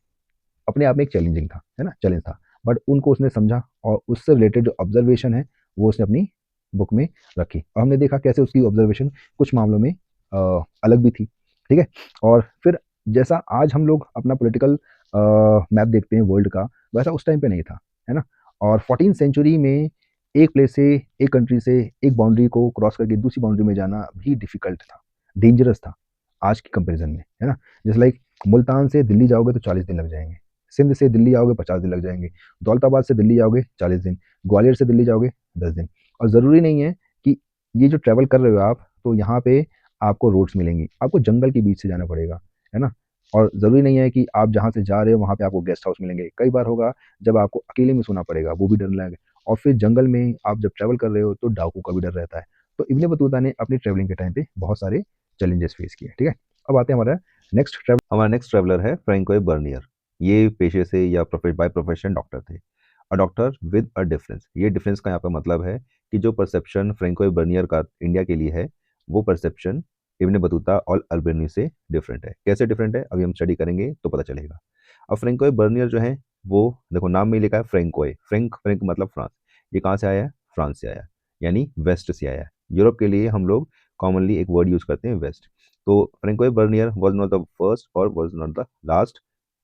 अपने आप में एक चैलेंजिंग था, है ना, चैलेंज था। बट उनको उसने समझा और उससे रिलेटेड जो ऑब्जर्वेशन है वो उसने अपनी बुक में रखी, और हमने देखा कैसे उसकी ऑब्जर्वेशन कुछ मामलों में अलग भी थी। ठीक है, और फिर जैसा आज हम लोग अपना पॉलिटिकल मैप देखते हैं वर्ल्ड का, वैसा उस टाइम पे नहीं था, है ना। और 14 सेंचुरी में एक प्लेस से, एक कंट्री से, एक बाउंड्री को क्रॉस करके दूसरी बाउंड्री में जाना भी डिफिकल्ट था, डेंजरस था आज की कंपैरिजन में, है ना। जैसे लाइक मुल्तान से दिल्ली जाओगे तो 40 दिन लग जाएंगे, सिंध से दिल्ली आओगे 50 दिन लग जाएंगे, दौलताबाद से दिल्ली जाओगे 40 दिन, ग्वालियर से दिल्ली जाओगे 10 दिन। और ज़रूरी नहीं है कि ये जो ट्रैवल कर रहे हो आप, तो यहाँ पे आपको रोड्स मिलेंगी, आपको जंगल के बीच से जाना पड़ेगा, है ना। और ज़रूरी नहीं है कि आप जहाँ से जा रहे हो वहाँ पे आपको गेस्ट हाउस मिलेंगे, कई बार होगा जब आपको अकेले में सोना पड़ेगा, वो भी डर लगे। और फिर जंगल में आप जब ट्रैवल कर रहे हो तो डाकू का भी डर रहता है। तो इब्ने बतूता ने अपनी ट्रैवलिंग के टाइम पे बहुत सारे चैलेंजेस फेस किए। ठीक है, अब आते हैं हमारा नेक्स्ट ट्रैवलर है फ्रैंकोए बर्नियर। ये पेशे से या बाय प्रोफेशन डॉक्टर थे। A doctor with a difference, ये डिफरेंस का यहाँ पे मतलब है कि जो परसेप्शन फ्रैंकोए बर्नियर का इंडिया के लिए है, वो परसेप्शन इब्ने बतूता और अल्बेनी से डिफरेंट है। कैसे डिफरेंट है अभी हम स्टडी करेंगे तो पता चलेगा। अब फ्रैंकोए बर्नियर जो है, वो देखो नाम में ही लिखा है फ्रैंकोए, फ्रैंक फ्रैंक मतलब फ्रांस। ये कहाँ से आया है? फ्रांस से आया है, यानी वेस्ट से आया है। यूरोप के लिए हम लोग कॉमनली एक वर्ड यूज करते हैं वेस्ट। तो François Bernier was not the first और was not the last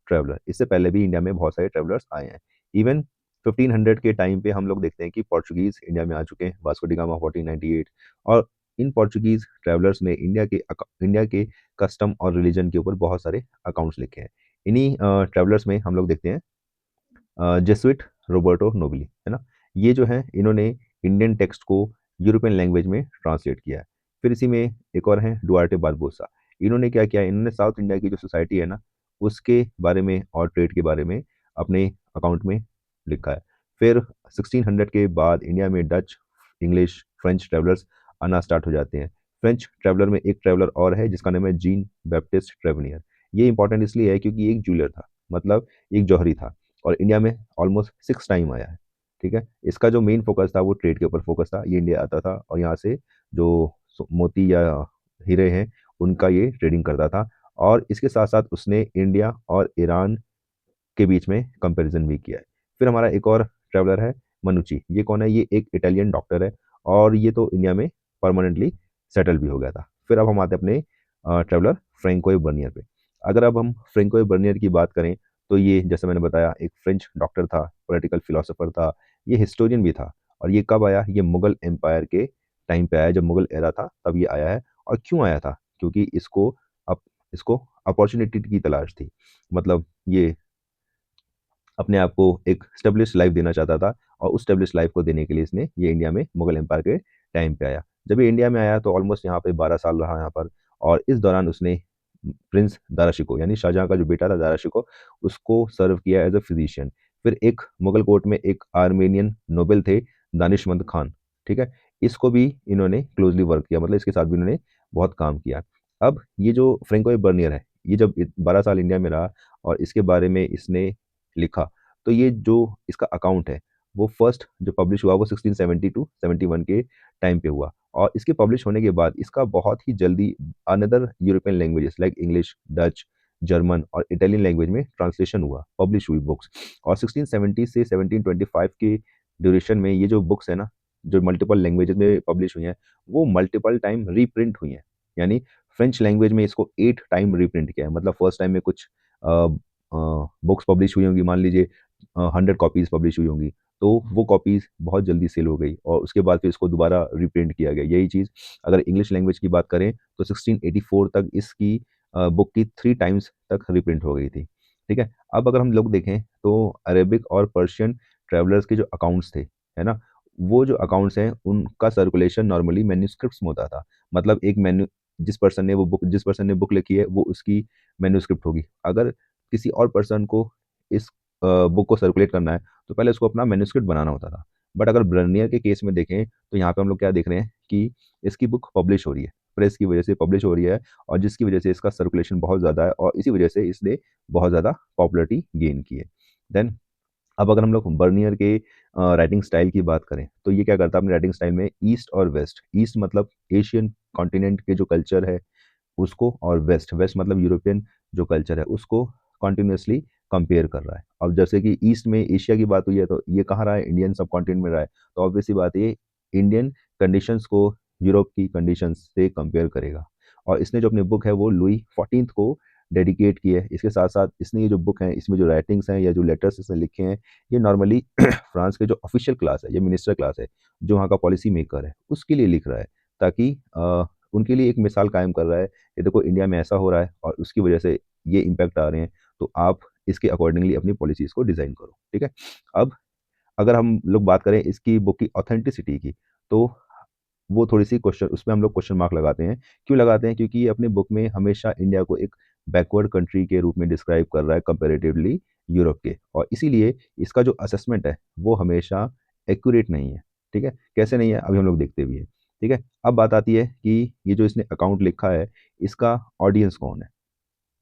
traveller. इससे पहले भी इंडिया में बहुत सारे ट्रैवलर्स आए हैं। इवन 1500 के टाइम पे हम लोग देखते हैं कि पोर्चुगीज इंडिया में आ चुके हैं, वास्को डी गामा 1498। और इन पोर्चुगीज ट्रैवलर्स ने इंडिया के कस्टम और रिलीजन के ऊपर बहुत सारे अकाउंट्स लिखे हैं। इन्हीं ट्रैवलर्स में हम लोग देखते हैं जेसुइट रोबर्टो नोबली, है ना। ये जो है इन्होंने इंडियन टेक्स्ट को यूरोपियन लैंग्वेज में ट्रांसलेट किया है। फिर इसी में एक और हैं डुआर्टे बारबोसा। इन्होंने क्या किया, इन्होंने साउथ इंडिया की जो सोसाइटी है ना, उसके बारे में और ट्रेड के बारे में अपने अकाउंट में लिखा है। फिर 1600 के बाद इंडिया में डच, इंग्लिश, फ्रेंच ट्रेवलर्स आना स्टार्ट हो जाते हैं। फ्रेंच ट्रेवलर में एक ट्रेवलर और है जिसका नाम है जीन बैप्टिस्ट ट्रेवनियर। ये इंपॉर्टेंट इसलिए है क्योंकि ये एक जूलर था, मतलब एक जौहरी था, और इंडिया में ऑलमोस्ट 6 टाइम आया है। ठीक है, इसका जो मेन फोकस था वो ट्रेड के ऊपर फोकस था। ये इंडिया आता था और यहाँ से जो मोती या हीरे हैं उनका ये ट्रेडिंग करता था। और इसके साथ साथ उसने इंडिया और ईरान के बीच में कंपैरिजन भी किया है। फिर हमारा एक और ट्रैवलर है मनुची। ये कौन है? ये एक इटालियन डॉक्टर है और ये तो इंडिया में परमानेंटली सेटल भी हो गया था। फिर अब हम आते हैं अपने ट्रैवलर फ्रैंकोए बर्नियर पे। अगर अब हम फ्रैंकोए बर्नियर की बात करें तो ये जैसे मैंने बताया एक फ्रेंच डॉक्टर था, पॉलिटिकल फिलोसोफर था, ये हिस्टोरियन भी था। और ये कब आया? ये मुगल एम्पायर के टाइम पे आया, जब मुगल एरा था तब ये आया है। और क्यों आया था? क्योंकि अप, इसको अपॉर्चुनिटी की तलाश थी। मतलब ये अपने आप को एक स्टेब्लिश लाइफ देना चाहता था, और उस स्टेब्लिश लाइफ को देने के लिए इसने ये इंडिया में मुगल एम्पायर के टाइम पे आया। जब ये इंडिया में आया तो ऑलमोस्ट यहाँ पे 12 साल रहा यहाँ पर। और इस दौरान उसने प्रिंस दाराशिको यानी शाहजहाँ का जो बेटा था दाराशिको, उसको सर्व किया एज अ फिजिशियन। फिर एक मुगल कोर्ट में एक आर्मेनियन नोबेल थे, दानिशमंद खान। ठीक है, इसको भी इन्होंने क्लोजली वर्क किया, मतलब इसके साथ भी इन्होंने बहुत काम किया। अब ये जो फ्रैंकोए बर्नियर है, ये जब 12 साल इंडिया में रहा और इसके बारे में इसने लिखा, तो ये जो इसका अकाउंट है वो फर्स्ट जो पब्लिश हुआ वो 1670 टू 71 के टाइम पे हुआ। और इसके पब्लिश होने के बाद इसका बहुत ही जल्दी another European languages like English, Dutch, German और इटालियन लैंग्वेज में ट्रांसलेशन हुआ, पब्लिश हुई बुक्स। और 1670 से 1725 के ड्यूरेशन में ये जो बुक्स है ना, जो मल्टीपल लैंग्वेजेस में पब्लिश हुई हैं, वो मल्टीपल टाइम रीप्रिंट हुई हैं। यानी फ्रेंच लैंग्वेज में इसको 8 टाइम रीप्रिंट किया है। मतलब फर्स्ट टाइम में कुछ बुक्स पब्लिश हुई होंगी, मान लीजिए 100 कॉपीज़ पब्लिश हुई होंगी, तो वो कॉपीज़ बहुत जल्दी सेल हो गई और उसके बाद फिर इसको दोबारा रिप्रिंट किया गया। यही चीज़ अगर इंग्लिश लैंग्वेज की बात करें तो 1684 तक इसकी बुक की 3 टाइम्स तक रिप्रिंट हो गई थी। ठीक है, अब अगर हम लोग देखें तो अरेबिक और पर्शियन ट्रैवलर्स के जो अकाउंट्स थे, है ना, वो जो अकाउंट्स हैं उनका सर्कुलेशन नॉर्मली मैन्युस्क्रिप्ट्स में होता था। मतलब एक मैन्यू जिस पर्सन ने बुक लिखी है वो उसकी मैन्युस्क्रिप्ट होगी। अगर किसी और पर्सन को इस बुक को सर्कुलेट करना है तो पहले उसको अपना मैन्युस्क्रिप्ट बनाना होता था। बट अगर बर्नियर के केस में देखें तो यहाँ पे हम लोग क्या देख रहे हैं कि इसकी बुक पब्लिश हो रही है, प्रेस की वजह से पब्लिश हो रही है, और जिसकी वजह से इसका सर्कुलेशन बहुत ज़्यादा है और इसी वजह से इसने बहुत ज़्यादा पॉपुलरिटी गेन की है। देन अब अगर हम लोग बर्नियर के राइटिंग स्टाइल की बात करें तो ये क्या करता है अपने राइटिंग स्टाइल में? ईस्ट और वेस्ट, ईस्ट मतलब एशियन कॉन्टिनेंट के जो कल्चर है उसको, और वेस्ट वेस्ट मतलब यूरोपियन जो कल्चर है उसको कॉन्टिन्यूसली कंपेयर कर रहा है। अब जैसे कि ईस्ट में एशिया की बात हुई है, तो ये कहाँ रहा है, इंडियन सब कॉन्टिनेंट में रहा है। तो ऑब्वियसली बात ये इंडियन कंडीशंस को यूरोप की कंडीशंस से कंपेयर करेगा। और इसने जो अपनी बुक है वो लुई 14 को डेडिकेट की है। इसके साथ साथ इसने ये जो बुक है, इसमें जो राइटिंग्स हैं या जो लेटर्स इसने लिखे हैं, ये नॉर्मली फ्रांस के जो ऑफिशियल क्लास है या मिनिस्टर क्लास है, जो वहाँ का पॉलिसी मेकर है, उसके लिए लिख रहा है, ताकि उनके लिए एक मिसाल कायम कर रहा है कि देखो इंडिया में ऐसा हो रहा है और उसकी वजह से ये इम्पैक्ट आ रहे हैं, तो आप इसके अकॉर्डिंगली अपनी पॉलिसीज़ को डिज़ाइन करो। ठीक है। अब अगर हम लोग बात करें इसकी बुक की ऑथेंटिसिटी की, तो वो थोड़ी-सी क्वेश्चन, उसमें हम लोग क्वेश्चन मार्क लगाते हैं। क्यों लगाते हैं? क्योंकि ये अपनी बुक में हमेशा इंडिया को एक बैकवर्ड कंट्री के रूप में डिस्क्राइब कर रहा है कंपैरेटिवली यूरोप के, और इसीलिए इसका जो असेसमेंट है वो हमेशा एक्यूरेट नहीं है। ठीक है? कैसे नहीं है? अभी हम लोग देखते भी हैं। ठीक है? अब बात आती है कि ये जो इसने अकाउंट लिखा है, इसका ऑडियंस कौन है?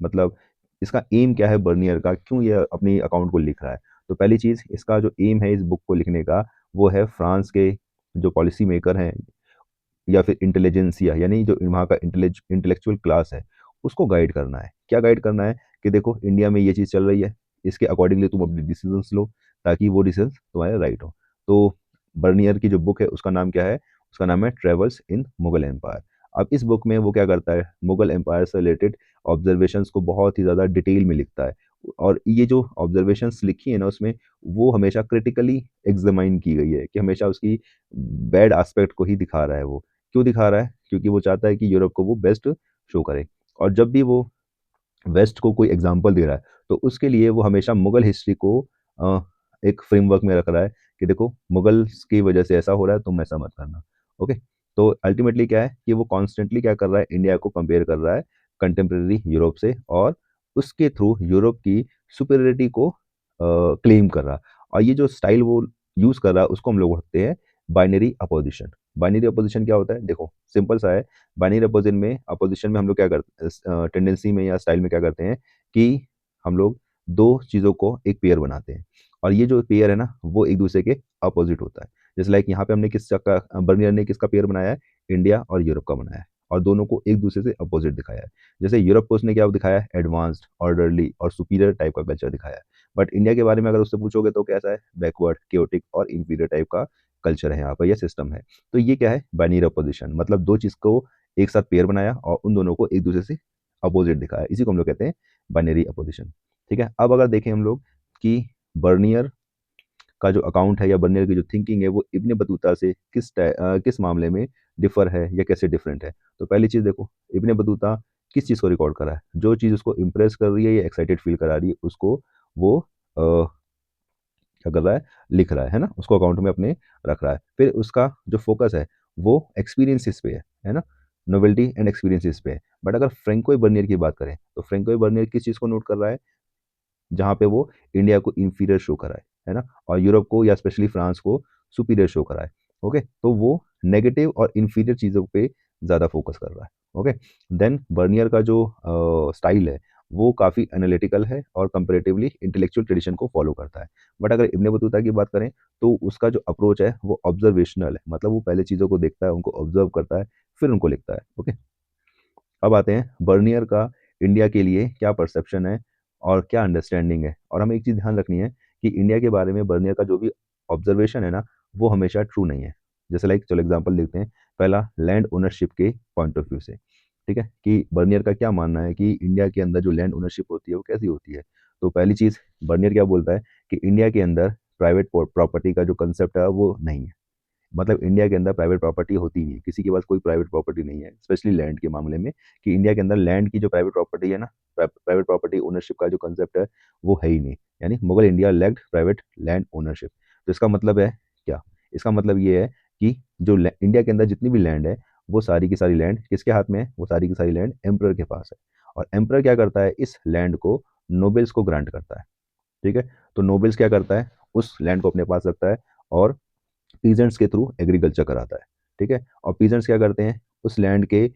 मतलब इसका एम क्या है बर्नियर का? क्यों ये अपनी अकाउंट को लिख रहा है? तो पहली चीज़, इसका जो एम है इस बुक को लिखने का, वो है फ्रांस के जो पॉलिसी मेकर हैं या फिर इंटेलिजेंसिया, यानी जो वहाँ का इंटेलेक्चुअल क्लास है, उसको गाइड करना है। क्या गाइड करना है? कि देखो इंडिया में ये चीज़ चल रही है, इसके अकॉर्डिंगली तुम अपने डिसीजंस लो, ताकि वो डिसीजंस तुम्हारे राइट हो। तो बर्नियर की जो बुक है उसका नाम क्या है? उसका नाम है ट्रेवल्स इन मुगल एम्पायर। अब इस बुक में वो क्या करता है, मुगल एम्पायर से रिलेटेड ऑब्जर्वेशंस को बहुत ही ज़्यादा डिटेल में लिखता है। और ये जो ऑब्जर्वेशंस लिखी है ना उसमें, वो हमेशा क्रिटिकली एग्जामाइन की गई है, कि हमेशा उसकी बैड एस्पेक्ट को ही दिखा रहा है वो। क्यों दिखा रहा है? क्योंकि वो चाहता है कि यूरोप को वो बेस्ट शो करे। और जब भी वो वेस्ट को कोई एग्जाम्पल दे रहा है, तो उसके लिए वो हमेशा मुगल हिस्ट्री को अ, एक फ्रेमवर्क में रख रहा है, कि देखो मुगल्स की वजह से ऐसा हो रहा है, तुम ऐसा मत करना। ओके। तो अल्टीमेटली क्या है कि वो कॉन्स्टेंटली क्या कर रहा है, इंडिया को कंपेयर कर रहा है कंटेम्प्रेरी यूरोप से, और उसके थ्रू यूरोप की सुपेरियरिटी को क्लेम कर रहा है। और ये जो स्टाइल वो यूज़ कर रहा है, उसको हम लोग बोलते हैं बाइनरी अपोजिशन। बाइनरी अपोजिशन क्या होता है? देखो सिंपल सा है। बाइनरी अपोजिशन में हम लोग क्या करते टेंडेंसी में या स्टाइल में क्या करते हैं, कि हम लोग दो चीज़ों को एक पेयर बनाते हैं, और ये जो पेयर है ना, वो एक दूसरे के अपोजिट होता है। जैसे लाइक यहाँ पे हमने किसका बर्नियर ने किसका पेयर बनाया है? इंडिया और यूरोप का बनाया है, और दोनों को एक दूसरे से अपोजिट दिखाया है। जैसे यूरोप को उसने क्या दिखाया है? एडवांस्ड, ऑर्डरली और सुपीरियर टाइप का कल्चर दिखाया है। बट इंडिया के बारे में अगर उससे पूछोगे तो कैसा है? बैकवर्ड, केओटिक और इंफीरियर टाइप का कल्चर है यहाँ पर, यह सिस्टम है। तो ये क्या है? बाइनरी अपोजिशन, मतलब दो चीज़ को एक साथ पेयर बनाया और उन दोनों को एक दूसरे से अपोजिट दिखाया, इसी को हम लोग कहते हैं बाइनरी अपोजिशन। ठीक है। अब अगर देखें हम लोग कि बर्नियर का जो अकाउंट है या बर्नियर की जो थिंकिंग है, वो इब्न बतूता से किस मामले में डिफर है या कैसे डिफरेंट है। तो पहली चीज़ देखो, इब्न बतूता किस चीज़ को रिकॉर्ड कर रहा है? जो चीज़ उसको इंप्रेस कर रही है या एक्साइटेड फील करा रही है, उसको वो क्या कर रहा है? लिख रहा है ना, उसको अकाउंट में अपने रख रहा है। फिर उसका जो फोकस है वो एक्सपीरियंसेस पे है ना, नोवेल्टी एंड एक्सपीरियंसेस पे है। बट अगर फ्रेंको बर्नियर की बात करें, तो फ्रेंको बर्नियर किस चीज़ को नोट कर रहा है? जहाँ पे वो इंडिया को इंफीरियर शो कराए, है ना, और यूरोप को या स्पेशली फ्रांस को सुपीरियर शो कराए। ओके, तो वो नेगेटिव और इंफीरियर चीज़ों पे ज़्यादा फोकस कर रहा है। ओके। देन बर्नियर का जो स्टाइल है वो काफ़ी एनालिटिकल है और कंपेरेटिवली इंटेलेक्चुअल ट्रेडिशन को फॉलो करता है। बट अगर इब्ने बतूता की बात करें, तो उसका जो अप्रोच है वो ऑब्जर्वेशनल है, मतलब वो पहले चीज़ों को देखता है, उनको ऑब्जर्व करता है, फिर उनको लिखता है। ओके। अब आते हैं बर्नियर का इंडिया के लिए क्या परसेप्शन है और क्या अंडरस्टैंडिंग है। और हमें एक चीज़ ध्यान रखनी है कि इंडिया के बारे में बर्नियर का जो भी ऑब्जर्वेशन है ना, वो हमेशा ट्रू नहीं है। जैसे लाइक चलो एग्जांपल देखते हैं। पहला, लैंड ओनरशिप के पॉइंट ऑफ व्यू से। ठीक है, कि बर्नियर का क्या मानना है कि इंडिया के अंदर जो लैंड ओनरशिप होती है वो कैसी होती है। तो पहली चीज़, बर्नियर क्या बोलता है कि इंडिया के अंदर प्राइवेट प्रॉपर्टी का जो कंसेप्ट है वो नहीं है। मतलब इंडिया के अंदर प्राइवेट प्रॉपर्टी होती ही नहीं है, किसी के पास कोई प्राइवेट प्रॉपर्टी नहीं है, स्पेशली लैंड के मामले में, कि इंडिया के अंदर लैंड की जो प्राइवेट प्रॉपर्टी है ना, प्राइवेट प्रॉपर्टी ओनरशिप का जो कंसेप्ट है वो है ही नहीं। यानी Mughal India lacked private land ownership. तो इसका मतलब है क्या? इसका मतलब ये है कि जो इंडिया के अंदर जितनी भी लैंड है, वो सारी की सारी लैंड किसके हाथ में है? वो सारी की सारी लैंड एम्परर के पास है। और एम्परर क्या करता है? इस लैंड को नोबेल्स को ग्रांट करता है। ठीक है। तो नोबेल्स क्या करता है? उस लैंड को अपने पास रखता है और पीजेंट्स के थ्रू एग्रीकल्चर कराता है। ठीक है। और पीजेंट्स क्या करते हैं? उस लैंड के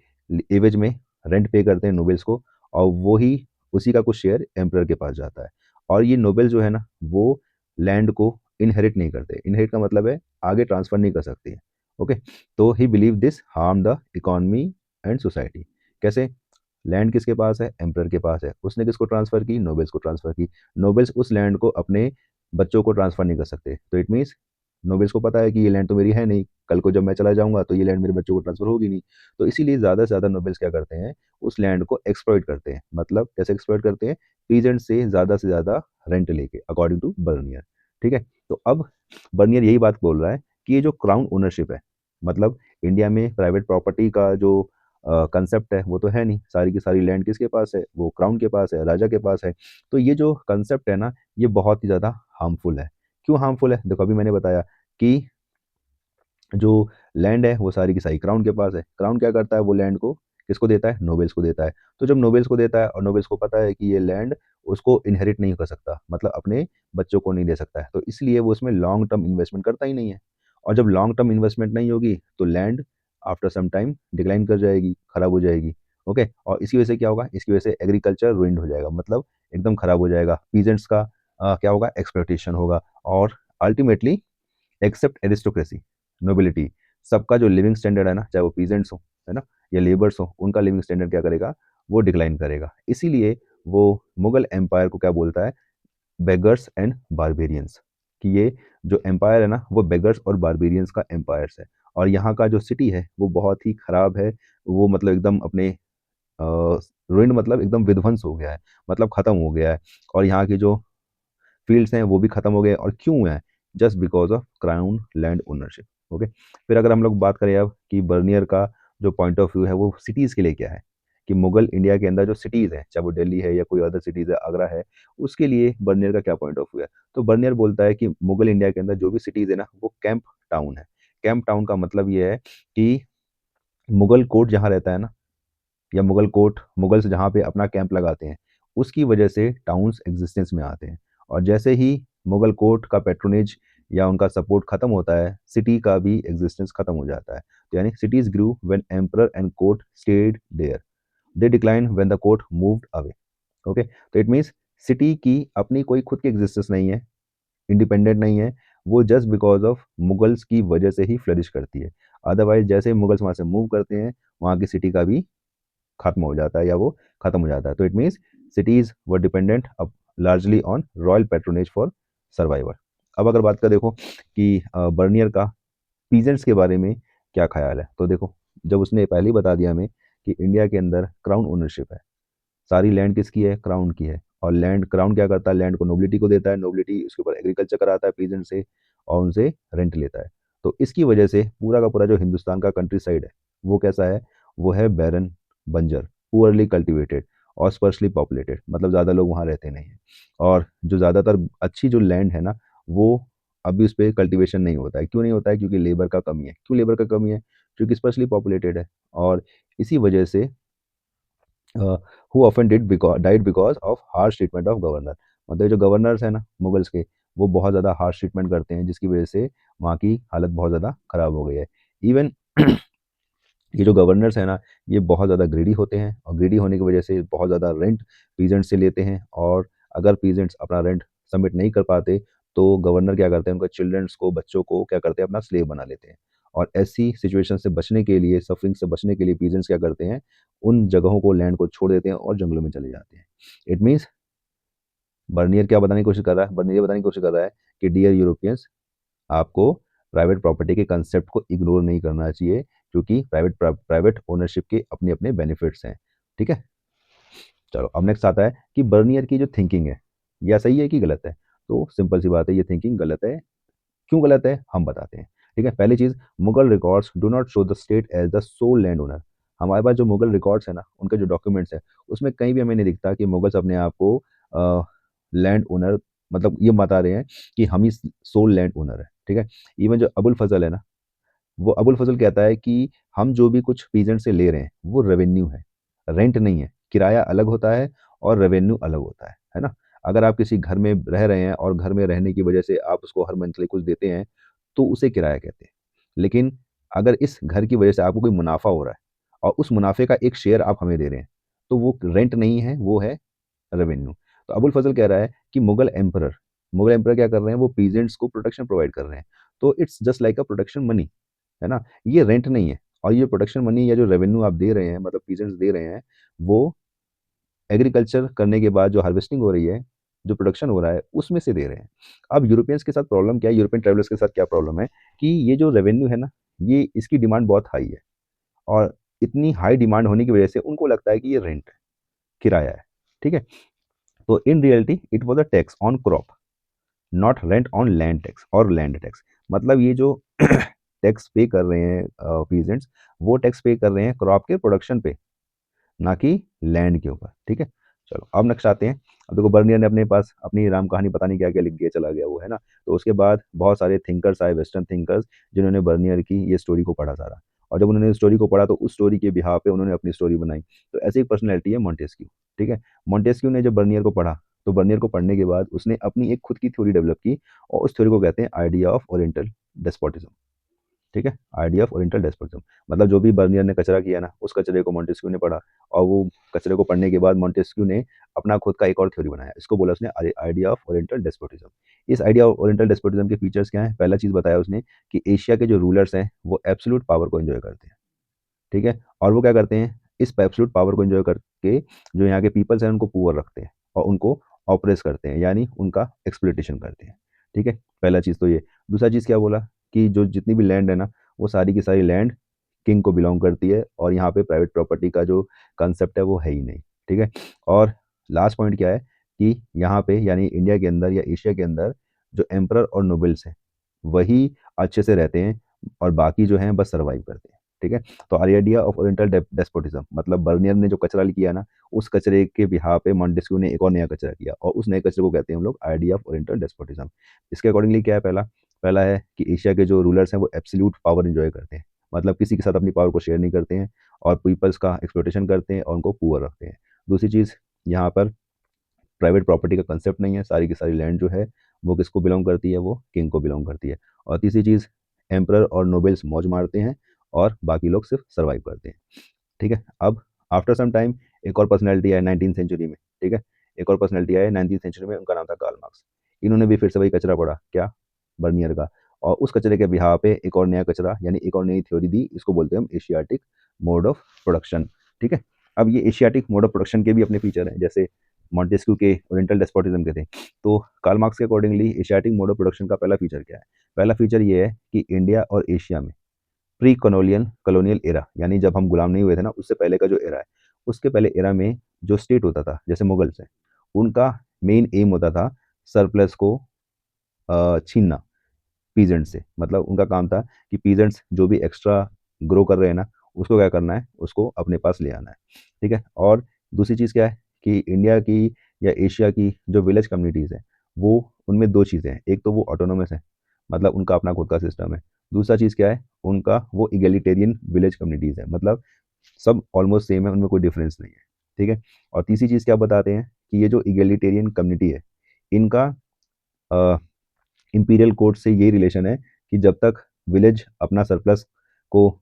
एवज में रेंट पे करते हैं नोबेल्स को, और वो ही उसी का कुछ शेयर एम्परर के पास जाता है। और ये नोबेल जो है ना, वो लैंड को इनहेरिट नहीं करते। इनहेरिट का मतलब है आगे ट्रांसफर नहीं कर सकते हैं। ओके। तो ही believe this harm the economy and society. कैसे? लैंड किसके पास है? एम्परर के पास है। उसने किसको ट्रांसफर की? नोबल्स को ट्रांसफर की। नोबल्स उस लैंड को अपने बच्चों को ट्रांसफर नहीं कर सकते, तो इट मीन्स नोबल्स को पता है कि ये लैंड तो मेरी है नहीं, कल को जब मैं चला जाऊंगा तो ये लैंड मेरे बच्चों को ट्रांसफर होगी नहीं। तो इसीलिए ज़्यादा से ज़्यादा नोबल्स क्या करते हैं? उस लैंड को एक्सप्लॉइट करते हैं। मतलब कैसे एक्सप्लॉइट करते हैं? पीजेंट से ज़्यादा रेंट लेके, अकॉर्डिंग टू बर्नियर। ठीक है, तो अब बर्नियर यही बात बोल रहा है कि ये जो क्राउन ओनरशिप है, मतलब इंडिया में प्राइवेट प्रॉपर्टी का जो कंसेप्ट है वो तो है नहीं, सारी की सारी लैंड किसके पास है? वो क्राउन के पास है, राजा के पास है। तो ये जो कंसेप्ट है ना, ये बहुत ही ज़्यादा हार्मफुल है। क्यों हार्मफुल है? देखो, अभी मैंने बताया कि जो लैंड है वो सारी की सारी क्राउन के पास है। क्राउन क्या करता है? वो लैंड को किसको देता है? नोबेल्स को देता है। तो जब नोबेल्स को देता है और नोबेल्स को पता है कि ये लैंड उसको इनहेरिट नहीं कर सकता, मतलब अपने बच्चों को नहीं दे सकता है, तो इसलिए वो उसमें लॉन्ग टर्म इन्वेस्टमेंट करता ही नहीं है। और जब लॉन्ग टर्म इन्वेस्टमेंट नहीं होगी तो land after some time decline कर जाएगी, खराब हो जाएगी। ओके, और इसी वजह से क्या होगा? इसकी वजह से एग्रीकल्चर रुइंड हो जाएगा, मतलब एकदम खराब हो जाएगा। पीजेंट्स का क्या होगा? एक्सप्लॉयटेशन होगा। और अल्टीमेटली एक्सेप्ट एरिस्टोक्रेसी, नोबिलिटी, सबका जो लिविंग स्टैंडर्ड है ना, चाहे वो पीजेंट्स हो, है ना, या लेबर्स हो, उनका लिविंग स्टैंडर्ड क्या करेगा? वो डिक्लाइन करेगा। इसीलिए वो मुगल एम्पायर को क्या बोलता है? बेगर्स एंड बारबेरियंस, कि ये जो एम्पायर है ना, वो बेगर्स और बारबेरियंस का एम्पायर्स है। और यहाँ का जो सिटी है वो बहुत ही खराब है। वो मतलब एकदम अपने रुइंड, मतलब एकदम विध्वंस हो गया है, मतलब खत्म हो गया है। और यहाँ की जो फील्ड्स हैं वो भी खत्म हो गए। और क्यों है? Just because of crown land ownership. Okay, फिर अगर हम लोग बात करें अब कि बर्नियर का जो पॉइंट ऑफ व्यू है वो सिटीज़ के लिए क्या है, कि मुगल इंडिया के अंदर जो सिटीज़ है, चाहे वो दिल्ली है या कोई अदर सिटीज़ है, आगरा है, उसके लिए बर्नियर का क्या पॉइंट ऑफ व्यू है? तो बर्नियर बोलता है कि मुगल इंडिया के अंदर जो भी सिटीज़ है ना, वो कैंप टाउन है। कैंप टाउन का मतलब ये है कि मुगल कोर्ट जहाँ रहता है ना, या मुगल कोर्ट, मुगल्स जहाँ पे अपना कैंप लगाते हैं, उसकी वजह से टाउन्स एग्जिस्टेंस में आते हैं। और जैसे ही मुगल कोर्ट का पेट्रोनेज या उनका सपोर्ट खत्म होता है, सिटी का भी एग्जिस्टेंस खत्म हो जाता है। तो यानी cities grew when emperor and court stayed there, they decline when the court moved away. Okay, तो इट मीन्स सिटी की अपनी कोई खुद की एग्जिस्टेंस नहीं है, इंडिपेंडेंट नहीं है। वो जस्ट बिकॉज ऑफ मुगल्स की वजह से ही फ्लरिश करती है। अदरवाइज जैसे ही मुगल्स वहाँ से मूव करते हैं, वहाँ की सिटी का भी खत्म हो जाता है, या वो खत्म हो जाता है। तो it means cities were dependent अब largely on royal patronage for survival. अब अगर बात करें देखो कि बर्नियर का पीजेंट्स के बारे में क्या ख्याल है, तो देखो, जब उसने पहले ही बता दिया हमें कि इंडिया के अंदर क्राउन ओनरशिप है, सारी लैंड किसकी है? क्राउन की है। और लैंड, क्राउन क्या करता है? लैंड को नोबिलिटी को देता है, नोबिलिटी उसके ऊपर एग्रीकल्चर कराता है पीजेंट से, और उनसे रेंट लेता है। तो इसकी वजह से पूरा का पूरा जो हिंदुस्तान का कंट्री साइड है वो कैसा है? वो है बैरन, बंजर, पुअरली कल्टिवेटेड और स्पर्शली पॉपुलेटेड, मतलब ज़्यादा लोग वहाँ रहते नहीं हैं। और जो ज़्यादातर अच्छी जो लैंड है ना, वो अभी उस पर कल्टिवेशन नहीं होता है। क्यों नहीं होता है? क्योंकि लेबर का कमी है। क्यों लेबर का कमी है? क्योंकि स्पर्शली पॉपुलेटेड है। और इसी वजह से who often died because of harsh treatment of governor, मतलब जो गवर्नर्स हैं ना मुगल्स के, वो बहुत ज़्यादा हार्श ट्रीटमेंट करते हैं, जिसकी वजह से वहाँ की हालत बहुत ज़्यादा ख़राब हो गई है। इवन ये जो गवर्नर्स हैं ना, ये बहुत ज़्यादा ग्रीडी होते हैं, और ग्रीडी होने की वजह से बहुत ज़्यादा रेंट पीजेंट से लेते हैं। और अगर पीजेंट्स अपना रेंट सबमिट नहीं कर पाते, तो गवर्नर क्या करते हैं? उनके चिल्ड्रंस को, बच्चों को क्या करते हैं? अपना स्लेव बना लेते हैं। और ऐसी सिचुएशन से बचने के लिए, सफरिंग से बचने के लिए, पीजेंट्स क्या करते हैं? उन जगहों को, लैंड को छोड़ देते हैं और जंगलों में चले जाते हैं। इट मीन्स बर्नियर क्या बताने की कोशिश कर रहा है? बर्नियर ये बताने की कोशिश कर रहा है कि डियर यूरोपियंस, आपको प्राइवेट प्रॉपर्टी के कंसेप्ट को इग्नोर नहीं करना चाहिए, क्योंकि प्राइवेट ओनरशिप के अपने अपने बेनिफिट्स हैं। ठीक है, चलो अब नेक्स्ट आता है कि बर्नियर की जो थिंकिंग है, या सही है कि गलत है। तो सिंपल सी बात है, ये थिंकिंग गलत है। क्यों गलत है हम बताते हैं। ठीक है, पहली चीज, Mughal records do not show the state as the sole land owner. हमारे पास जो मुगल रिकॉर्ड्स है ना, उनके जो डॉक्यूमेंट्स है, उसमें कहीं भी हमें नहीं दिखता कि मुगल्स अपने आप को लैंड ओनर, मतलब ये बता रहे हैं कि हम ही सोल लैंड ओनर है। ठीक है, इवन जो अबुल फजल है ना, वो अबुल फजल कहता है कि हम जो भी कुछ पीजेंट से ले रहे हैं वो रेवेन्यू है, रेंट नहीं है। किराया अलग होता है और रेवेन्यू अलग होता है ना। अगर आप किसी घर में रह रहे हैं और घर में रहने की वजह से आप उसको हर मंथली कुछ देते हैं, तो उसे किराया कहते हैं। लेकिन अगर इस घर की वजह से आपको कोई मुनाफा हो रहा है और उस मुनाफे का एक शेयर आप हमें दे रहे हैं, तो वो रेंट नहीं है, वो है रेवेन्यू। तो अबुल फजल कह रहा है कि मुगल एम्परर क्या कर रहे हैं? वो पीजेंट्स को प्रोटेक्शन प्रोवाइड कर रहे हैं। तो it's just like a protection money, है ना, ये रेंट नहीं है। और ये प्रोटेक्शन मनी या जो रेवेन्यू आप दे रहे हैं, मतलब पीजेंट्स दे रहे हैं, वो एग्रीकल्चर करने के बाद जो हार्वेस्टिंग हो रही है, जो प्रोडक्शन हो रहा है, उसमें से दे रहे हैं। अब यूरोपियंस के साथ प्रॉब्लम क्या है, यूरोपियन ट्रैवलर्स के साथ क्या प्रॉब्लम है कि ये जो रेवेन्यू है ना, ये इसकी डिमांड बहुत हाई है, और इतनी हाई डिमांड होने की वजह से उनको लगता है कि ये रेंट है, किराया है। ठीक है, तो in reality it was a tax on crop, not rent on land tax और लैंड टैक्स। मतलब ये जो टैक्स पे कर रहे हैं पीजेंट्स, वो टैक्स पे कर रहे हैं क्रॉप के प्रोडक्शन पे, ना कि लैंड के ऊपर। ठीक है, चलो अब नेक्स्ट आते हैं। अब देखो बर्नियर ने अपने पास अपनी राम कहानी पता नहीं क्या क्या लिख के चला गया वो, है ना। तो उसके बाद बहुत सारे थिंकर्स आए, वेस्टर्न थिंकर्स, जिन्होंने बर्नियर की ये स्टोरी को पढ़ा सारा, और जब उन्होंने स्टोरी को पढ़ा तो उस स्टोरी के बिहाफ पे उन्होंने अपनी स्टोरी बनाई। तो ऐसी एक पर्सनैलिटी है मॉन्टेस्क्यू। ठीक है, मॉन्टेस्क्यू ने जब बर्नियर को पढ़ा, तो बर्नियर को पढ़ने के बाद उसने अपनी एक खुद की थ्योरी डेवलप की, और उस थ्योरी को कहते हैं आइडिया ऑफ ओरिएंटल डेस्पोटिज्म। ठीक है, आइडिया ऑफ ओरिएंटल डेस्पोटिज्म, मतलब जो भी बर्नियर ने कचरा किया ना, उस कचरे को मॉन्टेस्क्यू ने पढ़ा, और वो कचरे को पढ़ने के बाद मॉन्टेस्क्यू ने अपना खुद का एक और थ्योरी बनाया, इसको बोला उसने आइडिया ऑफ ओरिएंटल डेस्पोटिज्म। इस आइडिया ऑफ ओरिएंटल डेस्पोटिज्म के फीचर्स क्या है, पहला चीज बताया उसने कि एशिया के जो रूलर्स हैं वो एब्सोल्यूट पावर को एंजॉय करते हैं। ठीक है, और वो क्या करते हैं, इस एब्सोल्यूट पावर को एंजॉय करके जो यहाँ के पीपल्स हैं उनको पुअर रखते हैं, और उनको ऑपरेस करते हैं, यानी उनका एक्सप्लोइटेशन करते हैं। ठीक है, पहला चीज़ तो ये। दूसरा चीज़ क्या बोला कि जो जितनी भी लैंड है ना, वो सारी की सारी लैंड किंग को बिलोंग करती है, और यहाँ पे प्राइवेट प्रॉपर्टी का जो कंसेप्ट है वो है ही नहीं। ठीक है, और लास्ट पॉइंट क्या है कि यहाँ पे यानी इंडिया के अंदर या एशिया के अंदर जो एम्परर और नोबल्स हैं वही अच्छे से रहते हैं, और बाकी जो हैं बस सर्वाइव करते हैं। ठीक है, तो आइडिया ऑफ ओरिएंटल डेस्पोटिज्म, मतलब बर्नियर ने जो कचरा किया ना, उस कचरे के बिहार पे मॉन्टेस्क्यू ने एक और नया कचरा किया, और उस नए कचरे को कहते हैं हम लोग आइडिया ऑफ ओरिएंटल डेस्पोटिज्म। इसके अकॉर्डिंगली क्या है, पहला पहला है कि एशिया के जो रूलर्स हैं वो एब्सोल्यूट पावर एंजॉय करते हैं, मतलब किसी के साथ अपनी पावर को शेयर नहीं करते हैं, और पीपल्स का एक्सप्लोटेशन करते हैं और उनको पुअर रखते हैं। दूसरी चीज़, यहाँ पर प्राइवेट प्रॉपर्टी का कंसेप्ट नहीं है, सारी की सारी लैंड जो है वो किसको बिलोंग करती है, वो किंग को बिलोंग करती है। और तीसरी चीज़, एम्परर और नोबेल्स मौज मारते हैं, और बाकी लोग सिर्फ सर्वाइव करते हैं। ठीक है, अब आफ्टर सम टाइम एक और पर्सनैलिटी आए 19th सेंचुरी में। ठीक है, एक और पर्सनैलिटी आए 19th सेंचुरी में, उनका नाम था कार्ल मार्क्स। इन्होंने भी फिर से वही कचरा पड़ा, क्या, बर्नियर का, और उस कचरे के बिहार पे एक और नया कचरा यानी एक और नई थ्योरी दी, इसको बोलते हैं हम एशियाटिक मोड ऑफ प्रोडक्शन। ठीक है, अब ये एशियाटिक मोड ऑफ प्रोडक्शन के भी अपने फीचर हैं, जैसे मॉन्टेस्क्यू के ओरिएंटल डेस्पोटिज्म के थे। तो कार्ल मार्क्स के accordingly Asiatic mode of production का पहला फीचर क्या है, पहला फीचर ये है कि इंडिया और एशिया में प्री कॉलोनियल कॉलोनियल एरा, यानी जब हम गुलाम नहीं हुए थे ना, उससे पहले का जो एरा है, उसके पहले एरा में जो स्टेट होता था, जैसे मुगल्स हैं, उनका मेन एम होता था सरप्लस को छीनना पीजेंट से। मतलब उनका काम था कि पीजेंट्स जो भी एक्स्ट्रा ग्रो कर रहे हैं ना, उसको क्या करना है, उसको अपने पास ले आना है। ठीक है, और दूसरी चीज़ क्या है कि इंडिया की या एशिया की जो विलेज कम्युनिटीज़ हैं, वो उनमें दो चीज़ें हैं, एक तो वो ऑटोनोमस है, मतलब उनका अपना खुद का सिस्टम है। दूसरा चीज़ क्या है, उनका वो इगेलिटेरियन विलेज कम्युनिटीज़ है, मतलब सब ऑलमोस्ट सेम है, उनमें कोई डिफरेंस नहीं है। ठीक है, और तीसरी चीज़ क्या बताते हैं कि ये जो इगेलिटेरियन कम्युनिटी है, इनका इंपीरियल कोर्ट से ये रिलेशन है कि जब तक विलेज अपना सरप्लस को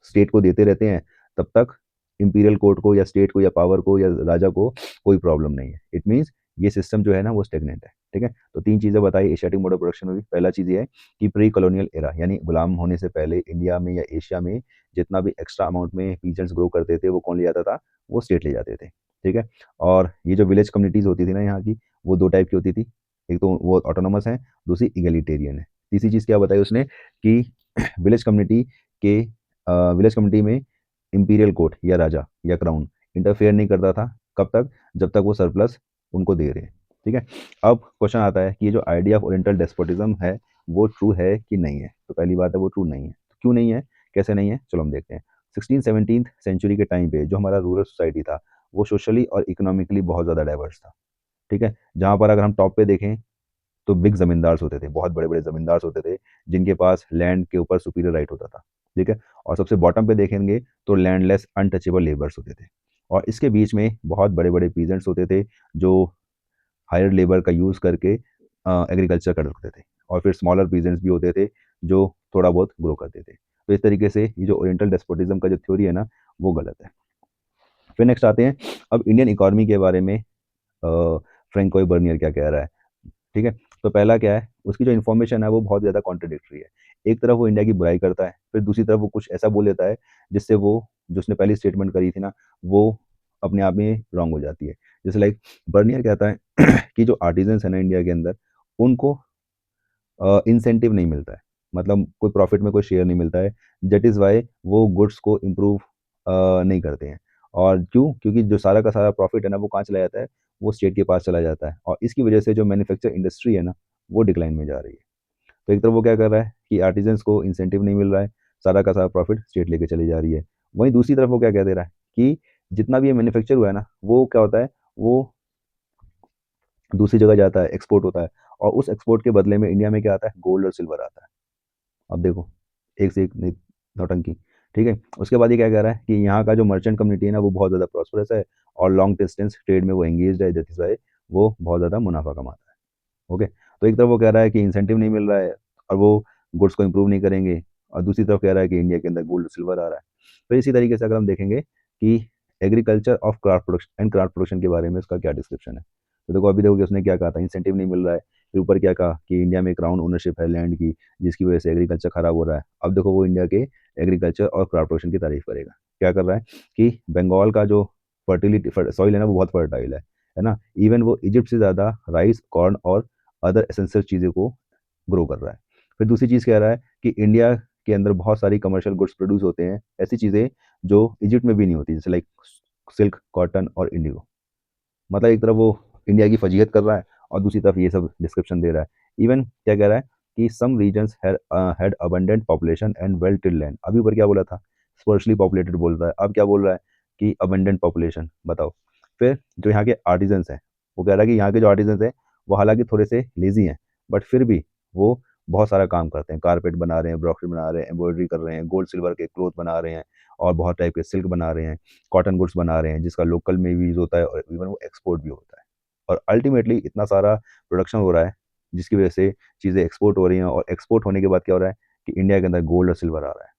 स्टेट को देते रहते हैं, तब तक इंपीरियल कोर्ट को या स्टेट को या पावर को या राजा को कोई प्रॉब्लम नहीं है। इट मीन्स ये सिस्टम जो है ना वो स्टेगनेंट है। ठीक है, तो तीन चीज़ें बताई एशियाटिक मोड ऑफ प्रोडक्शन में भी। पहला चीज़ ये है कि प्री कॉलोनियल एरा, यानी गुलाम होने से पहले इंडिया में या एशिया में जितना भी एक्स्ट्रा अमाउंट में पीजेंट्स ग्रो करते थे, वो कौन ले जाता था, वो स्टेट ले जाते थे। ठीक है, और ये जो विलेज कम्युनिटीज़ होती थी ना यहाँ की, वो दो टाइप की होती थी, एक तो वो ऑटोनोमस है, दूसरी इगलिटेरियन है। तीसरी चीज़ क्या बताई उसने कि विलेज कम्युनिटी के विलेज कम्युनिटी में इंपीरियल कोर्ट या राजा या क्राउन इंटरफेयर नहीं करता था, कब तक, जब तक वो सरप्लस उनको दे रहे हैं। ठीक है, अब क्वेश्चन आता है कि ये जो आइडिया ऑफ ओरिएंटल डेस्पोटिज्म है वो ट्रू है कि नहीं है। तो पहली बात है वो ट्रू नहीं है। तो क्यों नहीं है, कैसे नहीं है, चलो हम देखते हैं। 16-17 सेंचुरी के टाइम पे जो हमारा रूरल सोसाइटी था, वो सोशली और इकोनॉमिकली बहुत ज़्यादा डाइवर्स था। ठीक है, जहाँ पर अगर हम टॉप पे देखें तो बिग जमींदार्स होते थे, बहुत बड़े बड़े जमींदार्स होते थे, जिनके पास लैंड के ऊपर सुपीरियर राइट होता था। ठीक है, और सबसे बॉटम पे देखेंगे तो लैंडलेस अनटचेबल लेबर्स होते थे, और इसके बीच में बहुत बड़े बड़े पीजेंट्स होते थे, जो हायर लेबर का यूज़ करके एग्रीकल्चर करते थे, और फिर स्मॉलर पीजेंट्स भी होते थे जो थोड़ा बहुत ग्रो करते थे। तो इस तरीके से ये जो ओरिएंटल डेस्पोटिज्म का जो थ्योरी है ना, वो गलत है। फिर नेक्स्ट आते हैं अब इंडियन इकोनॉमी के बारे में, फ्रैंकोई बर्नियर क्या कह रहा है। ठीक है, तो पहला क्या है, उसकी जो इन्फॉर्मेशन है वो बहुत ज़्यादा कॉन्ट्रडिक्टरी है। एक तरफ वो इंडिया की बुराई करता है, फिर दूसरी तरफ वो कुछ ऐसा बोल देता है जिससे वो जो उसने पहली स्टेटमेंट करी थी ना, वो अपने आप में रॉन्ग हो जाती है। जैसे लाइक बर्नियर कहता है कि जो आर्टिजन्स है ना इंडिया के अंदर, उनको इंसेंटिव नहीं मिलता है, मतलब कोई प्रॉफिट में कोई शेयर नहीं मिलता है। दैट इज़ वाई वो गुड्स को इम्प्रूव नहीं करते हैं। और क्यों? क्योंकि जो सारा का सारा प्रॉफिट है ना वो कहाँ चला जाता है, वो स्टेट के पास चला जाता है, और इसकी वजह से जो मैन्युफैक्चर इंडस्ट्री है ना वो डिक्लाइन में जा रही है। तो एक तरफ वो क्या कर रहा है कि आर्टिजन्स को इंसेंटिव नहीं मिल रहा है, सारा का सारा प्रॉफिट स्टेट लेके चली जा रही है। वहीं दूसरी तरफ वो क्या कह दे रहा है कि जितना भी ये मैन्युफैक्चर हुआ है ना वो क्या होता है, वो दूसरी जगह जाता है, एक्सपोर्ट होता है, और उस एक्सपोर्ट के बदले में इंडिया में क्या आता है, गोल्ड और सिल्वर आता है। अब देखो, एक से एक नौटंकी। ठीक है, उसके बाद ये क्या कह रहा है कि यहाँ का जो मर्चेंट कम्युनिटी है ना वो बहुत ज़्यादा प्रॉस्परस है, और लॉन्ग डिस्टेंस ट्रेड में वो एंगेज है, दैट इज वाई वो बहुत ज़्यादा मुनाफा कमाता है। ओके, तो एक तरफ वो कह रहा है कि इंसेंटिव नहीं मिल रहा है और वो गुड्स को इम्प्रूव नहीं करेंगे, और दूसरी तरफ कह रहा है कि इंडिया के अंदर गोल्ड सिल्वर आ रहा है। तो इसी तरीके से अगर हम देखेंगे कि agriculture of craft production and craft production के बारे में उसका क्या डिस्क्रिप्शन है, तो देखो अभी देखो कि उसने क्या कहा था, इंसेंटिव नहीं मिल रहा है, फिर ऊपर क्या कहा कि इंडिया में क्राउन ओनरशिप है लैंड की, जिसकी वजह से एग्रीकल्चर खराब हो रहा है। अब देखो वो इंडिया के एग्रीकल्चर और क्राफ्ट प्रोडक्शन की तारीफ करेगा, क्या कर रहा है कि बंगाल का जो फर्टिलिटी सॉइल है ना वो बहुत फर्टाइल है ना, इवन वो इजिप्ट से ज़्यादा राइस, कॉर्न और अदर एसेंशियल चीज़ों को ग्रो कर रहा है। फिर दूसरी चीज़ कह रहा है कि इंडिया के अंदर बहुत सारी कमर्शियल गुड्स प्रोड्यूस होते हैं, ऐसी चीज़ें जो इजिप्ट में भी नहीं होती, जैसे लाइक सिल्क, कॉटन और इंडिगो। मतलब एक तरफ वो इंडिया की फजीहत कर रहा है और दूसरी तरफ ये सब डिस्क्रिप्शन दे रहा है। इवन क्या कह रहा है कि some reasons had abundant population and well till land. अभी ऊपर क्या बोला था, स्पर्शली पॉपुलेटेड बोल रहा है, अब क्या बोल रहा है कि अबंडेंट पॉपुलेशन। बताओ। फिर जो यहाँ के आर्टिजन्स हैं, वो कह रहा है कि यहाँ के जो आर्टिजन्स हैं वो हालांकि थोड़े से लेजी हैं, बट फिर भी वो बहुत सारा काम करते हैं, कारपेट बना रहे हैं, ब्रॉकरी बना रहे हैं, एम्ब्रॉयडरी कर रहे हैं, गोल्ड सिल्वर के क्लोथ बना रहे हैं, और बहुत टाइप के सिल्क बना रहे हैं, कॉटन गुड्स बना रहे हैं, जिसका लोकल में भी यूज़ होता है और इवन वो एक्सपोर्ट भी होता है। और अल्टीमेटली इतना सारा प्रोडक्शन हो रहा है जिसकी वजह से चीज़ें एक्सपोर्ट हो रही हैं, और एक्सपोर्ट होने के बाद क्या हो रहा है कि इंडिया के अंदर गोल्ड और सिल्वर आ रहा है,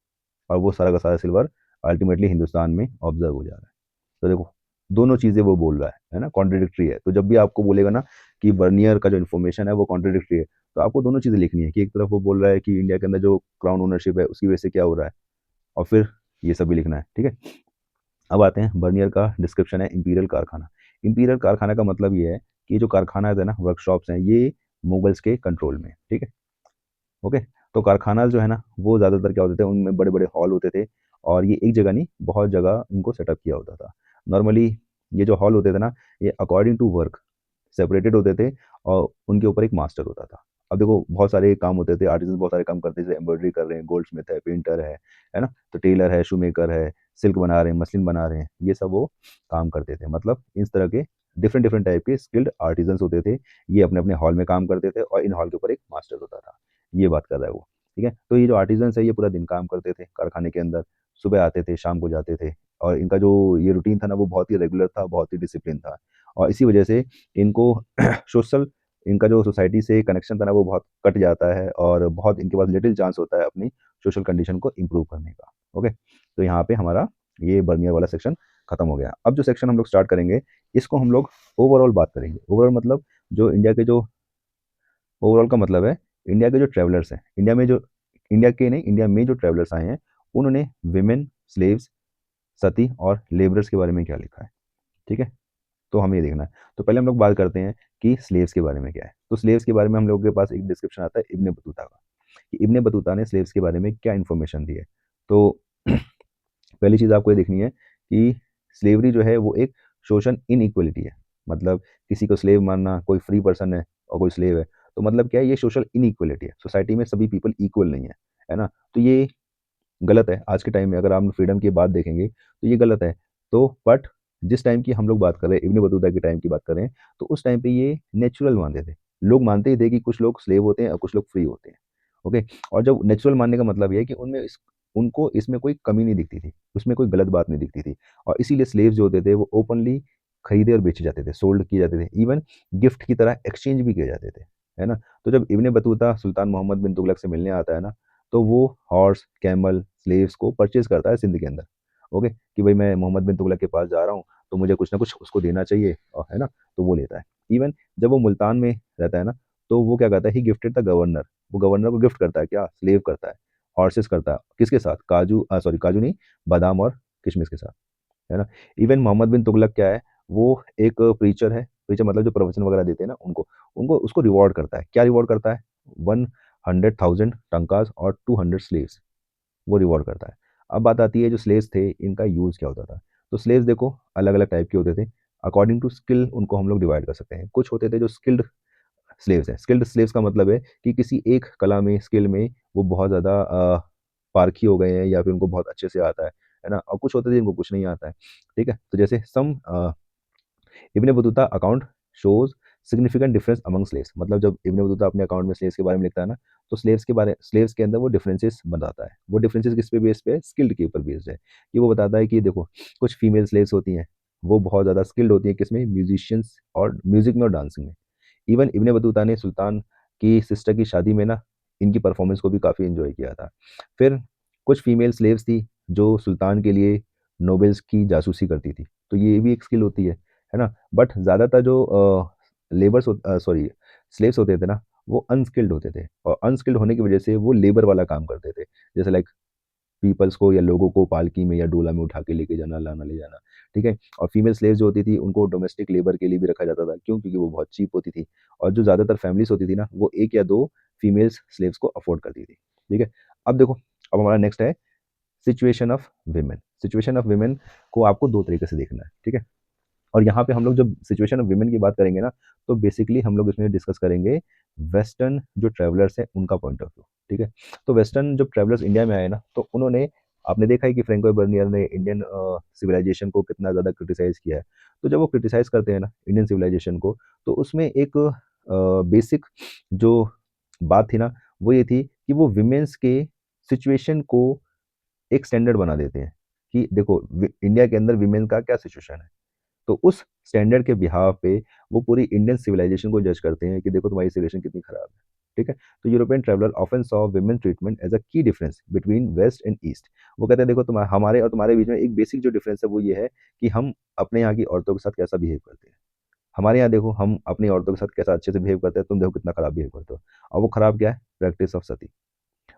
और वो सारा का सारा सिल्वर अल्टीमेटली हिंदुस्तान में ऑब्जर्व हो जा रहा है। तो देखो, दोनों चीज़ें वो बोल रहा है ना, कॉन्ट्रडिक्टरी है। तो जब भी आपको बोलेगा ना कि बर्नियर का जो इन्फॉर्मेशन है वो कॉन्ट्रडिक्टरी है, तो आपको दोनों चीज़ें लिखनी है कि एक तरफ वो बोल रहा है कि इंडिया के अंदर जो क्राउन ओनरशिप है उसकी वजह से क्या हो रहा है, और फिर ये सब भी लिखना है। ठीक है, अब आते हैं बर्नियर का डिस्क्रिप्शन है इंपीरियल कारखाना। इंपीरियल कारखाना का मतलब ये है कि जो कारखाना है ना, वर्कशॉप्स हैं, ये मुगल्स के कंट्रोल में। ठीक है, ओके। तो कारखाना जो है ना वो ज़्यादातर क्या होते थे, उनमें बड़े बड़े हॉल होते थे, और ये एक जगह नहीं बहुत जगह इनको सेटअप किया होता था। नॉर्मली ये जो हॉल होते थे ना, ये अकॉर्डिंग टू वर्क सेपरेटेड होते थे, और उनके ऊपर एक मास्टर होता था। अब देखो बहुत सारे काम होते थे, आर्टिस्ट बहुत सारे काम करते थे, जैसे एम्ब्रॉयडरी कर रहे हैं, गोल्ड स्मिथ है, पेंटर है ना, तो टेलर है, शू मेकर है, सिल्क बना रहे हैं, मसलिन बना रहे हैं, ये सब वो काम करते थे। मतलब इस तरह के डिफरेंट डिफरेंट टाइप के स्किल्ड आर्टिजन्स होते थे, ये अपने अपने हॉल में काम करते थे, और इन हॉल के ऊपर एक मास्टर होता था। ये बात कर रहा है वो। ठीक है, तो ये जो आर्टिजन्स है ये पूरा दिन काम करते थे कारखाने के अंदर, सुबह आते थे शाम को जाते थे, और इनका जो ये रूटीन था ना वो बहुत ही रेगुलर था, बहुत ही डिसिप्लिन था, और इसी वजह से इनको सोशल इनका जो सोसाइटी से कनेक्शन था ना वो बहुत कट जाता है, और बहुत इनके पास लिटिल चांस होता है अपनी सोशल कंडीशन को इम्प्रूव करने का। ओके, तो यहाँ पे हमारा ये बर्नियर वाला सेक्शन खत्म हो गया। अब जो सेक्शन हम लोग स्टार्ट करेंगे, इसको हम लोग ओवरऑल बात करेंगे। ओवरऑल मतलब जो इंडिया के जो ओवरऑल का मतलब है इंडिया के जो ट्रैवलर्स हैं, इंडिया के नहीं, इंडिया में जो ट्रैवलर्स आए हैं, उन्होंने विमेन, स्लेव्स, सती और लेबरर्स के बारे में क्या लिखा है। ठीक है, तो हमें ये देखना है। तो पहले हम लोग बात करते हैं कि स्लेव्स के बारे में क्या है। तो स्लेव्स के बारे में हम लोगों के पास एक डिस्क्रिप्शन आता है इब्ने बतूता का, कि इब्ने बतूता ने स्लेव्स के बारे में क्या इन्फॉर्मेशन दी है। तो पहली चीज़ आपको ये देखनी है कि स्लेवरी जो है वो एक शोषण इनइक्वलिटी है। मतलब किसी को स्लेव मानना, कोई फ्री पर्सन है और कोई स्लेव है, तो मतलब क्या है, ये सोशल इनइक्वलिटी है, सोसाइटी में सभी पीपल इक्वल नहीं है ना। तो ये गलत है। आज के टाइम में अगर आप फ्रीडम की बात देखेंगे तो ये गलत है। तो बट जिस टाइम की हम लोग बात कर रहे हैं, इब्ने बतूता के टाइम की बात करें, तो उस टाइम पे ये नेचुरल मानते थे। लोग मानते ही थे कि कुछ लोग स्लेव होते हैं और कुछ लोग फ्री होते हैं। ओके, और जब नेचुरल मानने का मतलब ये है कि उनको इसमें कोई कमी नहीं दिखती थी, उसमें कोई गलत बात नहीं दिखती थी, और इसीलिए स्लेव्स जो होते थे वो ओपनली खरीदे और बेचे जाते थे, सोल्ड किए जाते थे, इवन गिफ्ट की तरह एक्सचेंज भी किए जाते थे, है ना। तो जब इब्ने बतूता सुल्तान मोहम्मद बिन तुगलक से मिलने आता है ना, तो वो हॉर्स, कैमल, स्लेव्स को परचेज करता है सिंध के अंदर। ओके, कि भाई मैं मोहम्मद बिन तुगलक के पास जा रहा हूँ, तो मुझे कुछ ना कुछ उसको देना चाहिए, और है ना, तो वो लेता है। इवन जब वो मुल्तान में रहता है ना, तो वो क्या करता है, ही गिफ्टेड द गवर्नर, वो गवर्नर को गिफ्ट करता है, क्या, स्लेव करता है, हॉर्सेस करता है, किसके साथ, काजू सॉरी काजू नहीं, बादाम और किशमिश के साथ। है ना। इवन मोहम्मद बिन तुगलक क्या है, वो एक प्रीचर है, प्रीचर मतलब जो प्रवचन वगैरह देते हैं ना उनको, उनको उसको रिवॉर्ड करता है। क्या रिवॉर्ड करता है? 100,000 टंकास और 200 स्लेव्स, वो रिवॉर्ड करता है। अब बात आती है जो स्लेव्स थे इनका यूज़ क्या होता था। तो स्लेव्स देखो अलग अलग टाइप के होते थे, अकॉर्डिंग टू स्किल उनको हम लोग डिवाइड कर सकते हैं। कुछ होते थे जो स्किल्ड स्लेव्स हैं। स्किल्ड स्लेव्स का मतलब है कि किसी एक कला में, स्किल में वो बहुत ज़्यादा पारखी हो गए हैं या फिर उनको बहुत अच्छे से आता है ना। और कुछ होते थे जिनको कुछ नहीं आता है, ठीक है। तो जैसे सम Ibn Battuta account shows significant difference among slaves, मतलब जब इब्न बतूता अपने अकाउंट में स्लेव्स के बारे में लिखता है ना, तो स्लेव्स के अंदर वो डिफरेंसेस बताता है। वो डिफरेंसेस किस पे बेस पे है? स्किल्ड के ऊपर बेस्ड है। कि वो बताता है कि देखो कुछ फीमेल स्लेव्स होती हैं, वो बहुत ज़्यादा स्किल्ड होती हैं किसमें? म्यूजिशियंस और म्यूजिक में और डांसिंग में। इवन इब्ने बतूता ने सुल्तान की सिस्टर की शादी में ना इनकी परफॉर्मेंस को भी काफ़ी एंजॉय किया था। फिर कुछ फीमेल स्लेव्स थी जो सुल्तान के लिए नोबेल्स की जासूसी करती थी, तो ये भी एक स्किल होती है ना। बट ज़्यादातर जो लेबर्स सॉरी स्लेव्स होते थे ना, वो अनस्किल्ड होते थे, और अनस्किल्ड होने की वजह से वो लेबर वाला काम करते थे। जैसे लाइक पीपल्स को या लोगों को पालकी में या डोला में उठा के लेके जाना, लाना ले जाना, ठीक है। और फीमेल स्लेव्स जो होती थी उनको डोमेस्टिक लेबर के लिए भी रखा जाता था। क्यों? क्योंकि वो बहुत चीप होती थी, और जो ज़्यादातर फैमिलीज होती थी ना वो एक या दो फीमेल्स स्लेव्स को अफोर्ड करती थी, ठीक है। अब देखो, अब हमारा नेक्स्ट है situation of women. Situation of women को आपको दो तरीके से देखना है, ठीक है। और यहाँ पे हम लोग जब सिचुएशन ऑफ विमेन की बात करेंगे ना, तो बेसिकली हम लोग इसमें डिस्कस करेंगे वेस्टर्न जो ट्रैवलर्स हैं उनका पॉइंट ऑफ व्यू, ठीक है। तो वेस्टर्न जब ट्रैवलर्स इंडिया में आए ना, तो उन्होंने, आपने देखा है कि फ्रैंको बर्नियर ने इंडियन सिविलाइजेशन को कितना ज़्यादा क्रिटिसाइज किया है। तो जब वो क्रिटिसाइज करते हैं ना इंडियन सिविलाइजेशन को, तो उसमें एक बेसिक जो बात थी ना, वो ये थी कि वो विमेंस के सिचुएशन को एक स्टैंडर्ड बना देते हैं कि देखो इंडिया के अंदर विमेन का क्या सिचुएशन है। तो उस स्टैंडर्ड के बिहाव पे वो पूरी इंडियन सिविलाइजेशन को जज करते हैं कि देखो तुम्हारी सिविलाइजेशन कितनी खराब है, ठीक है। तो European traveller often saw women treatment as a key difference between west and east. वो कहते हैं देखो हमारे और तुम्हारे बीच में एक बेसिक जो डिफरेंस है वो ये है कि हम अपने यहाँ की औरतों के साथ कैसा बिहेव करते हैं। हमारे यहाँ देखो हम अपनी औरतों के साथ कैसा अच्छे से बिहेव करते हैं, तुम देखो कितना खराब बिहेव करते हो। और वो खराब क्या है? प्रैक्टिस ऑफ सती।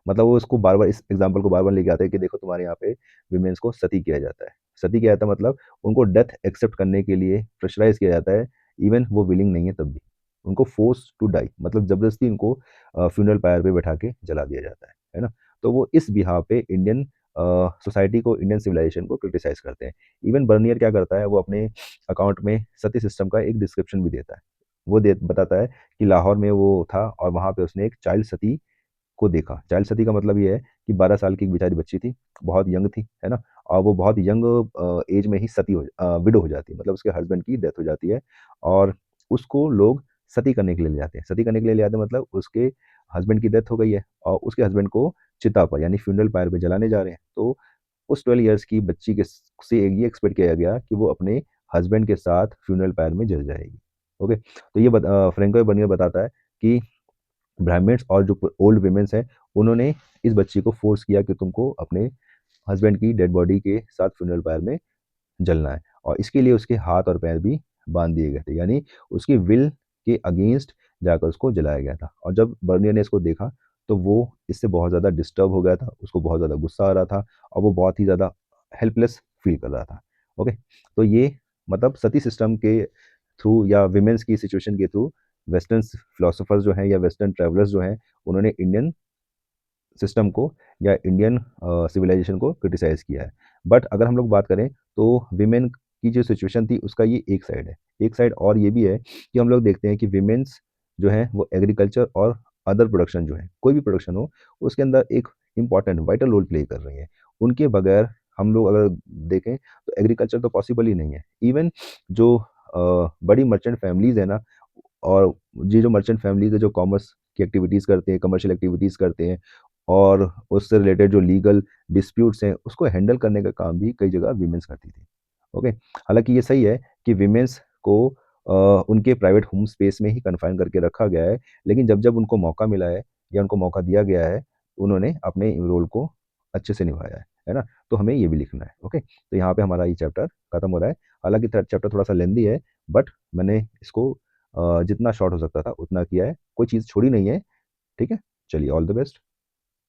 मतलब वो इसको बार बार, इस एग्जाम्पल को बार बार लेके आते हैं कि देखो तुम्हारे यहाँ पे विमेंस को सती किया जाता है। सती किया जाता है मतलब उनको डेथ एक्सेप्ट करने के लिए प्रेशराइज किया जाता है। इवन वो विलिंग नहीं है तब भी उनको फोर्स टू डाई, मतलब जबरदस्ती उनको फ्यूनरल पायर पे बैठा के जला दिया जाता है ना। तो वो इस बिहार पे इंडियन सोसाइटी को, इंडियन सिविलाइजेशन को क्रिटिसाइज करते हैं। इवन बर्नियर क्या करता है, वो अपने अकाउंट में सती सिस्टम का एक डिस्क्रिप्शन भी देता है। वो बताता है कि लाहौर में वो था और वहाँ पे उसने एक चाइल्ड सती को देखा। चाइल्ड सती का मतलब ये है कि 12 साल की एक बेचारी बच्ची थी, बहुत यंग थी, है ना। और वो बहुत यंग एज में ही विडो हो जाती है, मतलब उसके हस्बैंड की डेथ हो जाती है। और उसको लोग सती करने के लिए ले जाते हैं। सती करने के लिए ले जाते हैं मतलब उसके हस्बैंड की डेथ हो गई है और उसके हस्बैंड को चिता पर यानी फ्यूनरल पायर पे जलाने जा रहे हैं। तो उस 12 ईयर्स की बच्ची के से ये एक्सपेक्ट किया गया कि वो अपने हस्बैंड के साथ फ्यूनरल पायर में जल जाएगी। ओके, तो ये फ्रेंको बर्नियर बताता है कि ब्राह्मण्स और जो ओल्ड वीमेंस हैं उन्होंने इस बच्ची को फोर्स किया कि तुमको अपने हस्बैंड की डेड बॉडी के साथ फ्यूनरल पायर में जलना है। और इसके लिए उसके हाथ और पैर भी बांध दिए गए थे, यानी उसकी विल के अगेंस्ट जाकर उसको जलाया गया था। और जब बर्नियर ने इसको देखा तो वो इससे बहुत ज़्यादा डिस्टर्ब हो गया था, उसको बहुत ज़्यादा गुस्सा आ रहा था और वो बहुत ही ज़्यादा हेल्पलेस फील कर रहा था। ओके, तो ये मतलब सती सिस्टम के थ्रू या विमेंस की सिचुएशन के थ्रू वेस्टर्न फिलोसोफर्स जो हैं या वेस्टर्न ट्रैवलर्स जो हैं उन्होंने इंडियन सिस्टम को या इंडियन सिविलाइजेशन को क्रिटिसाइज किया है। बट अगर हम लोग बात करें तो विमेन की जो सिचुएशन थी उसका ये एक साइड है। एक साइड और ये भी है कि हम लोग देखते हैं कि विमेंस जो है वो एग्रीकल्चर और अदर प्रोडक्शन जो है, कोई भी प्रोडक्शन हो उसके अंदर एक इंपॉर्टेंट वाइटल रोल प्ले कर रही है। उनके बगैर हम लोग अगर देखें तो एग्रीकल्चर तो पॉसिबल ही नहीं है। इवन जो बड़ी मर्चेंट फैमिलीज है ना, और ये जो मर्चेंट फैमिलीज है जो कॉमर्स की एक्टिविटीज़ करते हैं, कमर्शियल एक्टिविटीज़ करते हैं, और उससे रिलेटेड जो लीगल डिस्प्यूट्स हैं उसको हैंडल करने का काम भी कई जगह वीमेंस करती थी। ओके, हालांकि ये सही है कि वीमेंस को उनके प्राइवेट होम स्पेस में ही कन्फाइन करके रखा गया है, लेकिन जब जब उनको मौका मिला है या उनको मौका दिया गया है उन्होंने अपने रोल को अच्छे से निभाया है ना। तो हमें ये भी लिखना है। ओके, तो यहाँ पे हमारा ये चैप्टर खत्म हो रहा है। हालांकि थर्ड चैप्टर थोड़ा सा लेंदी है, बट मैंने इसको जितना शॉर्ट हो सकता था उतना किया है, कोई चीज़ छोड़ी नहीं है। ठीक है, चलिए ऑल द बेस्ट।